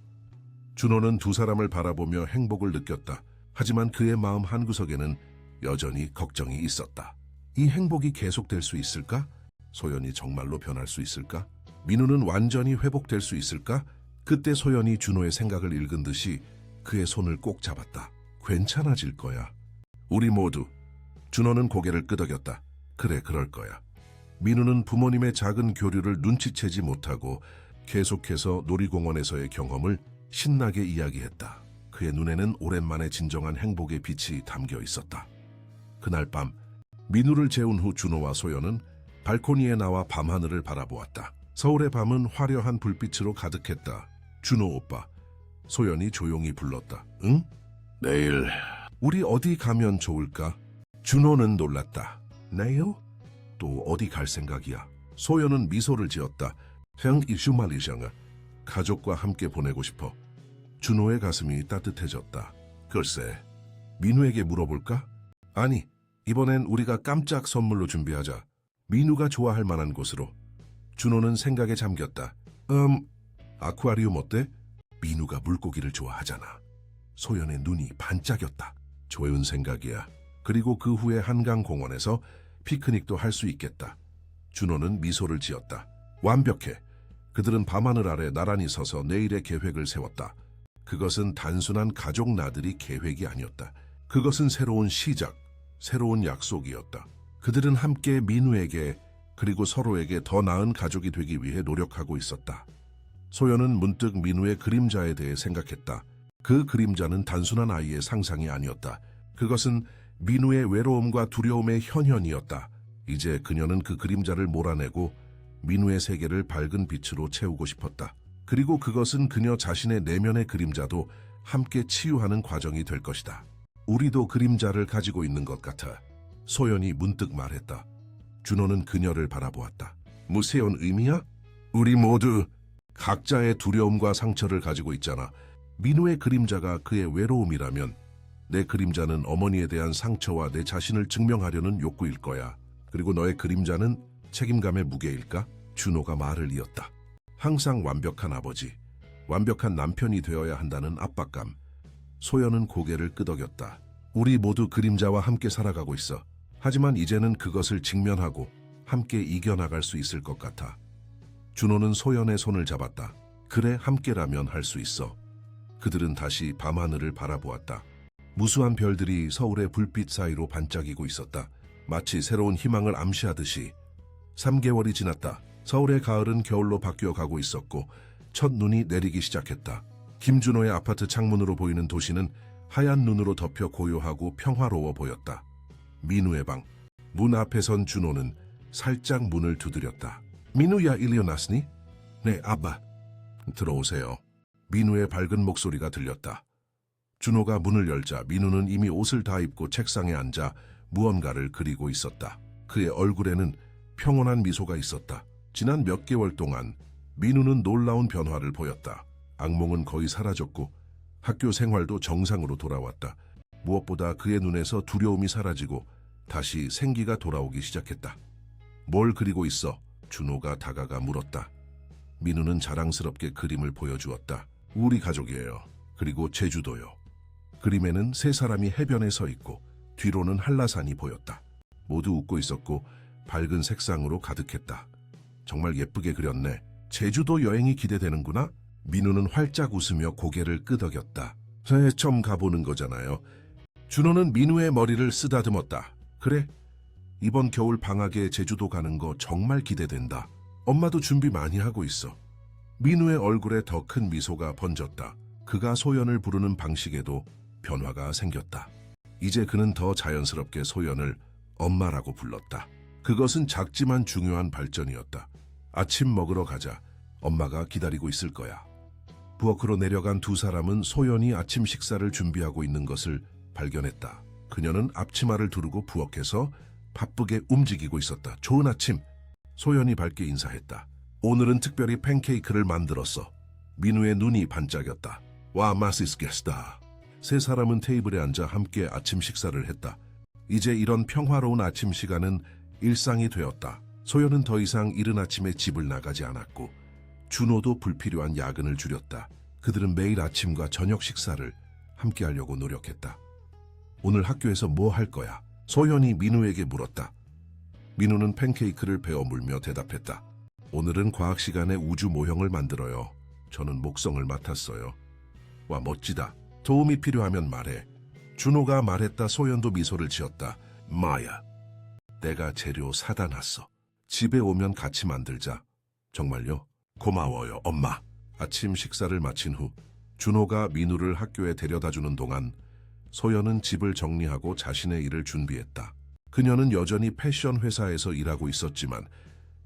준호는 두 사람을 바라보며 행복을 느꼈다. 하지만 그의 마음 한구석에는 여전히 걱정이 있었다. 이 행복이 계속될 수 있을까? 소연이 정말로 변할 수 있을까? 민우는 완전히 회복될 수 있을까? 그때 소연이 준호의 생각을 읽은 듯이 그의 손을 꼭 잡았다. 괜찮아질 거야. 우리 모두. 준호는 고개를 끄덕였다. 그래, 그럴 거야. 민우는 부모님의 작은 교류를 눈치채지 못하고 계속해서 놀이공원에서의 경험을 신나게 이야기했다. 그의 눈에는 오랜만에 진정한 행복의 빛이 담겨 있었다. 그날 밤 민우를 재운 후 준호와 소연은 발코니에 나와 밤하늘을 바라보았다. 서울의 밤은 화려한 불빛으로 가득했다. 준호 오빠, 소연이 조용히 불렀다. 응? 내일 우리 어디 가면 좋을까? 준호는 놀랐다. 내일? 또 어디 갈 생각이야? 소연은 미소를 지었다. 형 이슈말리샹아. 가족과 함께 보내고 싶어. 준호의 가슴이 따뜻해졌다. 글쎄, 민우에게 물어볼까? 아니, 이번엔 우리가 깜짝 선물로 준비하자. 민우가 좋아할 만한 곳으로. 준호는 생각에 잠겼다. 아쿠아리움 어때? 민우가 물고기를 좋아하잖아. 소연의 눈이 반짝였다. 좋은 생각이야. 그리고 그 후에 한강공원에서 피크닉도 할 수 있겠다. 준호는 미소를 지었다. 완벽해. 그들은 밤하늘 아래 나란히 서서 내일의 계획을 세웠다. 그것은 단순한 가족 나들이 계획이 아니었다. 그것은 새로운 시작, 새로운 약속이었다. 그들은 함께 민우에게 그리고 서로에게 더 나은 가족이 되기 위해 노력하고 있었다. 소연은 문득 민우의 그림자에 대해 생각했다. 그 그림자는 단순한 아이의 상상이 아니었다. 그것은 민우의 외로움과 두려움의 현현이었다. 이제 그녀는 그 그림자를 몰아내고 민우의 세계를 밝은 빛으로 채우고 싶었다. 그리고 그것은 그녀 자신의 내면의 그림자도 함께 치유하는 과정이 될 것이다. 우리도 그림자를 가지고 있는 것 같아. 소연이 문득 말했다. 준호는 그녀를 바라보았다. 무슨 의미야? 우리 모두 각자의 두려움과 상처를 가지고 있잖아. 민우의 그림자가 그의 외로움이라면 내 그림자는 어머니에 대한 상처와 내 자신을 증명하려는 욕구일 거야. 그리고 너의 그림자는 책임감의 무게일까? 준호가 말을 이었다. 항상 완벽한 아버지, 완벽한 남편이 되어야 한다는 압박감. 소연은 고개를 끄덕였다. 우리 모두 그림자와 함께 살아가고 있어. 하지만 이제는 그것을 직면하고 함께 이겨나갈 수 있을 것 같아. 준호는 소연의 손을 잡았다. 그래, 함께라면 할 수 있어. 그들은 다시 밤하늘을 바라보았다. 무수한 별들이 서울의 불빛 사이로 반짝이고 있었다. 마치 새로운 희망을 암시하듯이. 3개월이 지났다. 서울의 가을은 겨울로 바뀌어 가고 있었고 첫 눈이 내리기 시작했다. 김준호의 아파트 창문으로 보이는 도시는 하얀 눈으로 덮여 고요하고 평화로워 보였다. 민우의 방. 문 앞에 선 준호는 살짝 문을 두드렸다. 민우야, 일어났니? 네, 아빠. 들어오세요. 민우의 밝은 목소리가 들렸다. 준호가 문을 열자 민우는 이미 옷을 다 입고 책상에 앉아 무언가를 그리고 있었다. 그의 얼굴에는 평온한 미소가 있었다. 지난 몇 개월 동안 민우는 놀라운 변화를 보였다. 악몽은 거의 사라졌고 학교 생활도 정상으로 돌아왔다. 무엇보다 그의 눈에서 두려움이 사라지고 다시 생기가 돌아오기 시작했다. 뭘 그리고 있어? 준호가 다가가 물었다. 민우는 자랑스럽게 그림을 보여주었다. 우리 가족이에요. 그리고 제주도요. 그림에는 세 사람이 해변에 서 있고 뒤로는 한라산이 보였다. 모두 웃고 있었고 밝은 색상으로 가득했다. 정말 예쁘게 그렸네. 제주도 여행이 기대되는구나? 민우는 활짝 웃으며 고개를 끄덕였다. 처음 가보는 거잖아요. 준호는 민우의 머리를 쓰다듬었다. 그래? 이번 겨울 방학에 제주도 가는 거 정말 기대된다. 엄마도 준비 많이 하고 있어. 민우의 얼굴에 더 큰 미소가 번졌다. 그가 소연을 부르는 방식에도 변화가 생겼다. 이제 그는 더 자연스럽게 소연을 엄마라고 불렀다. 그것은 작지만 중요한 발전이었다. 아침 먹으러 가자. 엄마가 기다리고 있을 거야. 부엌으로 내려간 두 사람은 소연이 아침 식사를 준비하고 있는 것을 발견했다. 그녀는 앞치마를 두르고 부엌에서 바쁘게 움직이고 있었다. 좋은 아침. 소연이 밝게 인사했다. 오늘은 특별히 팬케이크를 만들었어. 민우의 눈이 반짝였다. 와, 맛있겠다. 세 사람은 테이블에 앉아 함께 아침 식사를 했다. 이제 이런 평화로운 아침 시간은 일상이 되었다. 소연은 더 이상 이른 아침에 집을 나가지 않았고 준호도 불필요한 야근을 줄였다. 그들은 매일 아침과 저녁 식사를 함께 하려고 노력했다. 오늘 학교에서 뭐 할 거야? 소연이 민우에게 물었다. 민우는 팬케이크를 베어 물며 대답했다. 오늘은 과학 시간에 우주 모형을 만들어요. 저는 목성을 맡았어요. 와, 멋지다. 도움이 필요하면 말해. 준호가 말했다. 소연도 미소를 지었다. 마야, 내가 재료 사다 놨어. 집에 오면 같이 만들자. 정말요? 고마워요, 엄마. 아침 식사를 마친 후 준호가 민우를 학교에 데려다주는 동안 소연은 집을 정리하고 자신의 일을 준비했다. 그녀는 여전히 패션 회사에서 일하고 있었지만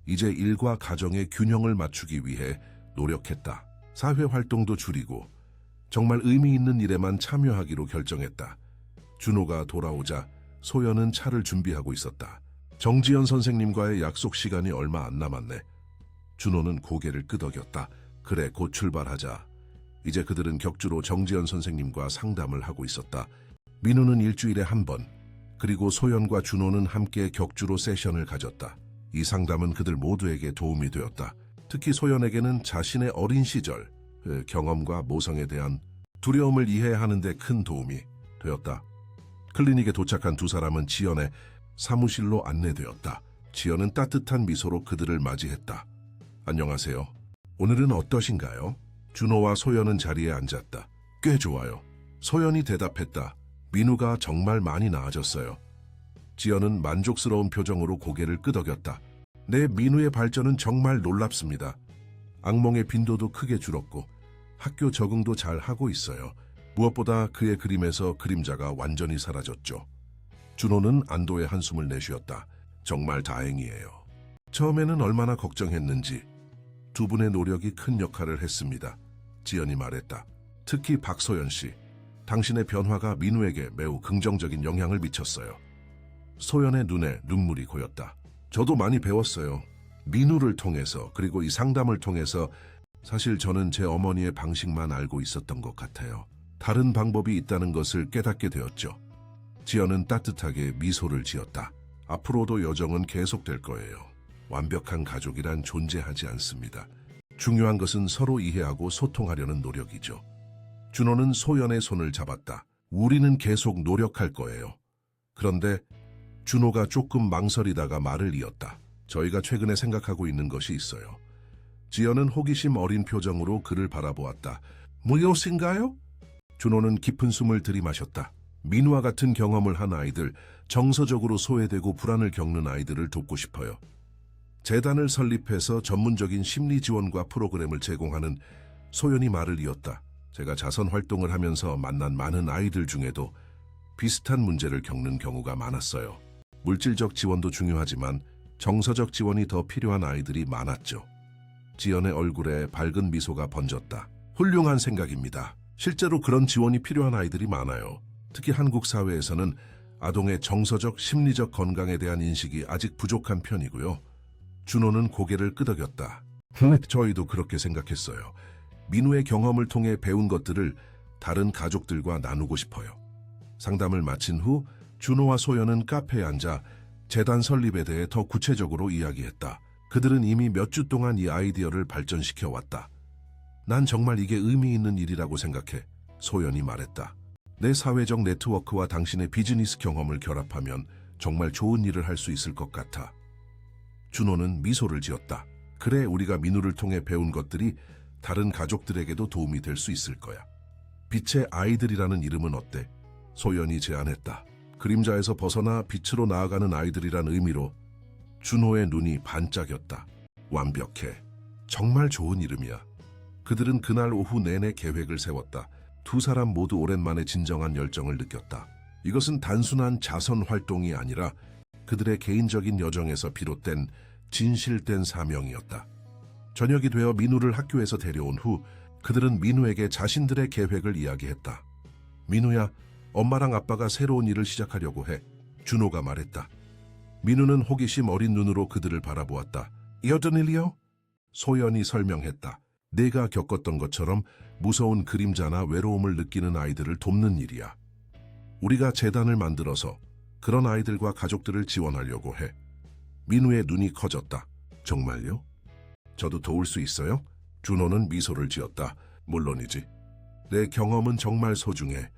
이제 일과 가정의 균형을 맞추기 위해 노력했다. 사회 활동도 줄이고 정말 의미 있는 일에만 참여하기로 결정했다. 준호가 돌아오자 소연은 차를 준비하고 있었다. 정지연 선생님과의 약속 시간이 얼마 안 남았네. 준호는 고개를 끄덕였다. 그래, 곧 출발하자. 이제 그들은 격주로 정지연 선생님과 상담을 하고 있었다. 민우는 일주일에 한 번, 그리고 소연과 준호는 함께 격주로 세션을 가졌다. 이 상담은 그들 모두에게 도움이 되었다. 특히 소연에게는 자신의 어린 시절 경험과 모성에 대한 두려움을 이해하는 데 큰 도움이 되었다. 클리닉에 도착한 두 사람은 지연의 사무실로 안내되었다. 지연은 따뜻한 미소로 그들을 맞이했다. 안녕하세요. 오늘은 어떠신가요? 준호와 소연은 자리에 앉았다. 꽤 좋아요. 소연이 대답했다. 민우가 정말 많이 나아졌어요. 지연은 만족스러운 표정으로 고개를 끄덕였다. 네, 민우의 발전은 정말 놀랍습니다. 악몽의 빈도도 크게 줄었고 학교 적응도 잘 하고 있어요. 무엇보다 그의 그림에서 그림자가 완전히 사라졌죠. 준호는 안도의 한숨을 내쉬었다. 정말 다행이에요. 처음에는 얼마나 걱정했는지 두 분의 노력이 큰 역할을 했습니다. 지연이 말했다. 특히 박소연 씨, 당신의 변화가 민우에게 매우 긍정적인 영향을 미쳤어요. 소연의 눈에 눈물이 고였다. 저도 많이 배웠어요. 민우를 통해서, 그리고 이 상담을 통해서. 사실 저는 제 어머니의 방식만 알고 있었던 것 같아요. 다른 방법이 있다는 것을 깨닫게 되었죠. 지연은 따뜻하게 미소를 지었다. 앞으로도 여정은 계속될 거예요. 완벽한 가족이란 존재하지 않습니다. 중요한 것은 서로 이해하고 소통하려는 노력이죠. 준호는 소연의 손을 잡았다. 우리는 계속 노력할 거예요. 그런데 준호가 조금 망설이다가 말을 이었다. 저희가 최근에 생각하고 있는 것이 있어요. 지연은 호기심 어린 표정으로 그를 바라보았다. 무엇인가요? 준호는 깊은 숨을 들이마셨다. 민우와 같은 경험을 한 아이들, 정서적으로 소외되고 불안을 겪는 아이들을 돕고 싶어요. 재단을 설립해서 전문적인 심리 지원과 프로그램을 제공하는. 소연이 말을 이었다. 제가 자선 활동을 하면서 만난 많은 아이들 중에도 비슷한 문제를 겪는 경우가 많았어요. 물질적 지원도 중요하지만 정서적 지원이 더 필요한 아이들이 많았죠. 지연의 얼굴에 밝은 미소가 번졌다. 훌륭한 생각입니다. 실제로 그런 지원이 필요한 아이들이 많아요. 특히 한국 사회에서는 아동의 정서적, 심리적 건강에 대한 인식이 아직 부족한 편이고요. 준호는 고개를 끄덕였다. 저희도 그렇게 생각했어요. 민우의 경험을 통해 배운 것들을 다른 가족들과 나누고 싶어요. 상담을 마친 후 준호와 소연은 카페에 앉아 재단 설립에 대해 더 구체적으로 이야기했다. 그들은 이미 몇 주 동안 이 아이디어를 발전시켜 왔다. 난 정말 이게 의미 있는 일이라고 생각해. 소연이 말했다. 내 사회적 네트워크와 당신의 비즈니스 경험을 결합하면 정말 좋은 일을 할 수 있을 것 같아. 준호는 미소를 지었다. 그래, 우리가 민우를 통해 배운 것들이 다른 가족들에게도 도움이 될 수 있을 거야. 빛의 아이들이라는 이름은 어때? 소연이 제안했다. 그림자에서 벗어나 빛으로 나아가는 아이들이란 의미로. 준호의 눈이 반짝였다. 완벽해. 정말 좋은 이름이야. 그들은 그날 오후 내내 계획을 세웠다. 두 사람 모두 오랜만에 진정한 열정을 느꼈다. 이것은 단순한 자선 활동이 아니라 그들의 개인적인 여정에서 비롯된 진실된 사명이었다. 저녁이 되어 민우를 학교에서 데려온 후 그들은 민우에게 자신들의 계획을 이야기했다. 민우야, 엄마랑 아빠가 새로운 일을 시작하려고 해. 준호가 말했다. 민우는 호기심 어린 눈으로 그들을 바라보았다. 어떤 일이요? 소연이 설명했다. 내가 겪었던 것처럼 무서운 그림자나 외로움을 느끼는 아이들을 돕는 일이야. 우리가 재단을 만들어서 그런 아이들과 가족들을 지원하려고 해. 민우의 눈이 커졌다. 정말요? 저도 도울 수 있어요? 준호는 미소를 지었다. 물론이지. 내 경험은 정말 소중해.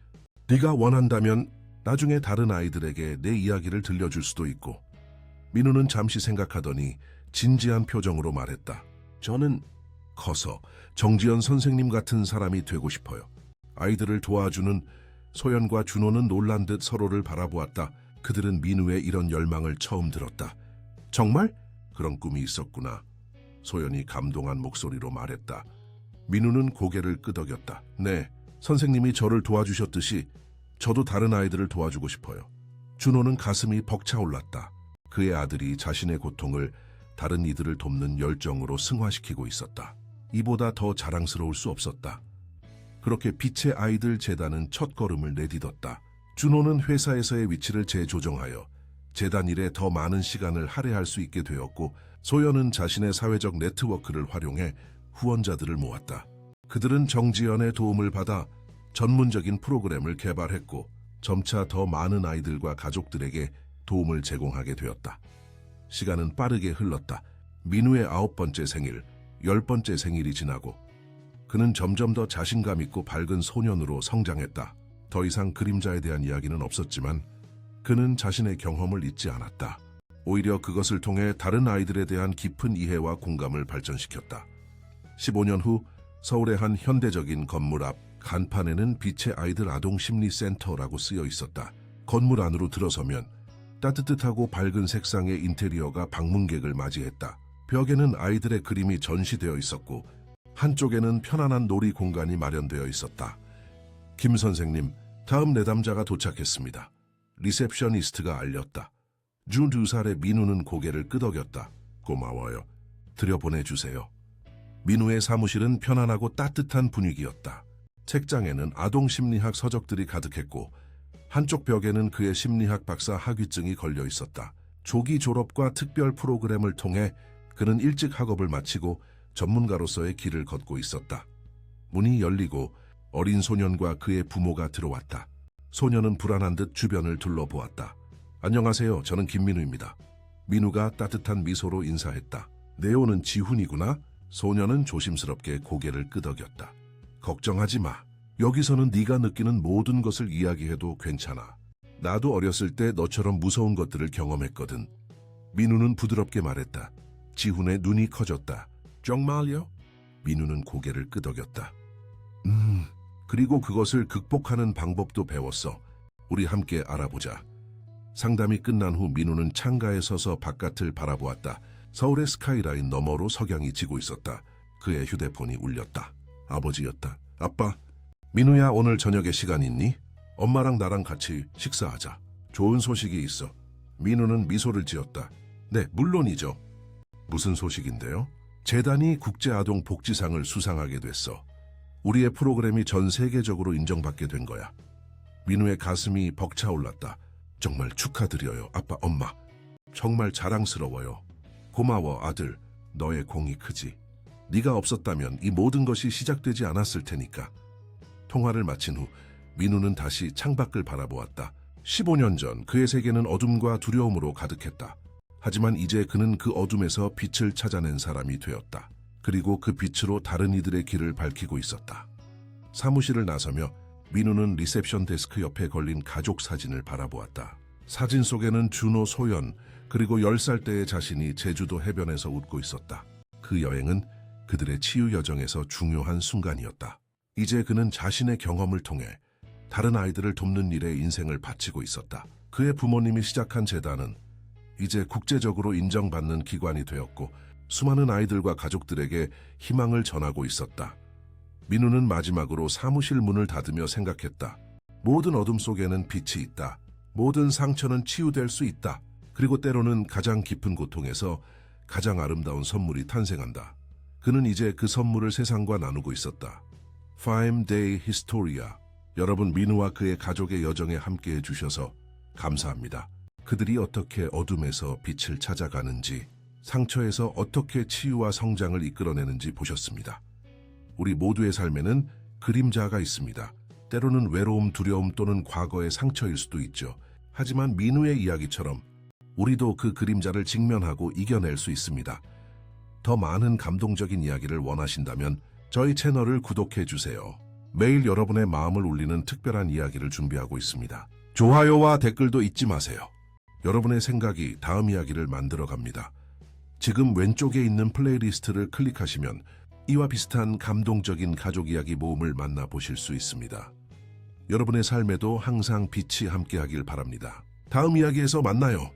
네가 원한다면 나중에 다른 아이들에게 내 이야기를 들려줄 수도 있고. 민우는 잠시 생각하더니 진지한 표정으로 말했다. 저는 커서 정지연 선생님 같은 사람이 되고 싶어요. 아이들을 도와주는. 소연과 준호는 놀란 듯 서로를 바라보았다. 그들은 민우의 이런 열망을 처음 들었다. 정말? 그런 꿈이 있었구나. 소연이 감동한 목소리로 말했다. 민우는 고개를 끄덕였다. 네, 선생님이 저를 도와주셨듯이 저도 다른 아이들을 도와주고 싶어요. 준호는 가슴이 벅차올랐다. 그의 아들이 자신의 고통을 다른 이들을 돕는 열정으로 승화시키고 있었다. 이보다 더 자랑스러울 수 없었다. 그렇게 빛의 아이들 재단은 첫걸음을 내딛었다. 준호는 회사에서의 위치를 재조정하여 재단 일에 더 많은 시간을 할애할 수 있게 되었고, 소연은 자신의 사회적 네트워크를 활용해 후원자들을 모았다. 그들은 정지연의 도움을 받아 전문적인 프로그램을 개발했고 점차 더 많은 아이들과 가족들에게 도움을 제공하게 되었다. 시간은 빠르게 흘렀다. 민우의 9번째 생일, 10번째 생일이 지나고 그는 점점 더 자신감 있고 밝은 소년으로 성장했다. 더 이상 그림자에 대한 이야기는 없었지만 그는 자신의 경험을 잊지 않았다. 오히려 그것을 통해 다른 아이들에 대한 깊은 이해와 공감을 발전시켰다. 15년 후 서울의 한 현대적인 건물 앞 간판에는 빛의 아이들 아동심리센터라고 쓰여 있었다. 건물 안으로 들어서면 따뜻하고 밝은 색상의 인테리어가 방문객을 맞이했다. 벽에는 아이들의 그림이 전시되어 있었고 한쪽에는 편안한 놀이 공간이 마련되어 있었다. 김 선생님, 다음 내담자가 도착했습니다. 리셉셔니스트가 알렸다. 준 2살의 민우는 고개를 끄덕였다. 고마워요. 들여보내주세요. 민우의 사무실은 편안하고 따뜻한 분위기였다. 책장에는 아동심리학 서적들이 가득했고 한쪽 벽에는 그의 심리학 박사 학위증이 걸려 있었다. 조기 졸업과 특별 프로그램을 통해 그는 일찍 학업을 마치고 전문가로서의 길을 걷고 있었다. 문이 열리고 어린 소년과 그의 부모가 들어왔다. 소년은 불안한 듯 주변을 둘러보았다. 안녕하세요. 저는 김민우입니다. 민우가 따뜻한 미소로 인사했다. 네오는 지훈이구나. 소년은 조심스럽게 고개를 끄덕였다. 걱정하지 마. 여기서는 네가 느끼는 모든 것을 이야기해도 괜찮아. 나도 어렸을 때 너처럼 무서운 것들을 경험했거든. 민우는 부드럽게 말했다. 지훈의 눈이 커졌다. 정말요? 민우는 고개를 끄덕였다. 그리고 그것을 극복하는 방법도 배웠어. 우리 함께 알아보자. 상담이 끝난 후 민우는 창가에 서서 바깥을 바라보았다. 서울의 스카이라인 너머로 석양이 지고 있었다. 그의 휴대폰이 울렸다. 아버지였다. 아빠, 민우야, 오늘 저녁에 시간 있니? 엄마랑 나랑 같이 식사하자. 좋은 소식이 있어. 민우는 미소를 지었다. 네, 물론이죠. 무슨 소식인데요? 재단이 국제아동복지상을 수상하게 됐어. 우리의 프로그램이 전 세계적으로 인정받게 된 거야. 민우의 가슴이 벅차올랐다. 정말 축하드려요, 아빠, 엄마. 정말 자랑스러워요. 고마워, 아들. 너의 공이 크지. 네가 없었다면 이 모든 것이 시작되지 않았을 테니까. 통화를 마친 후 민우는 다시 창밖을 바라보았다. 15년 전 그의 세계는 어둠과 두려움으로 가득했다. 하지만 이제 그는 그 어둠에서 빛을 찾아낸 사람이 되었다. 그리고 그 빛으로 다른 이들의 길을 밝히고 있었다. 사무실을 나서며 민우는 리셉션 데스크 옆에 걸린 가족 사진을 바라보았다. 사진 속에는 준호, 소연, 그리고 10살 때의 자신이 제주도 해변에서 웃고 있었다. 그 여행은 그들의 치유 여정에서 중요한 순간이었다. 이제 그는 자신의 경험을 통해 다른 아이들을 돕는 일에 인생을 바치고 있었다. 그의 부모님이 시작한 재단은 이제 국제적으로 인정받는 기관이 되었고 수많은 아이들과 가족들에게 희망을 전하고 있었다. 민우는 마지막으로 사무실 문을 닫으며 생각했다. 모든 어둠 속에는 빛이 있다. 모든 상처는 치유될 수 있다. 그리고 때로는 가장 깊은 고통에서 가장 아름다운 선물이 탄생한다. 그는 이제 그 선물을 세상과 나누고 있었다. Fime Day Historia. 여러분, 민우와 그의 가족의 여정에 함께해 주셔서 감사합니다. 그들이 어떻게 어둠에서 빛을 찾아가는지, 상처에서 어떻게 치유와 성장을 이끌어내는지 보셨습니다. 우리 모두의 삶에는 그림자가 있습니다. 때로는 외로움, 두려움 또는 과거의 상처일 수도 있죠. 하지만 민우의 이야기처럼 우리도 그 그림자를 직면하고 이겨낼 수 있습니다. 더 많은 감동적인 이야기를 원하신다면 저희 채널을 구독해 주세요. 매일 여러분의 마음을 울리는 특별한 이야기를 준비하고 있습니다. 좋아요와 댓글도 잊지 마세요. 여러분의 생각이 다음 이야기를 만들어 갑니다. 지금 왼쪽에 있는 플레이리스트를 클릭하시면 이와 비슷한 감동적인 가족 이야기 모음을 만나보실 수 있습니다. 여러분의 삶에도 항상 빛이 함께하길 바랍니다. 다음 이야기에서 만나요.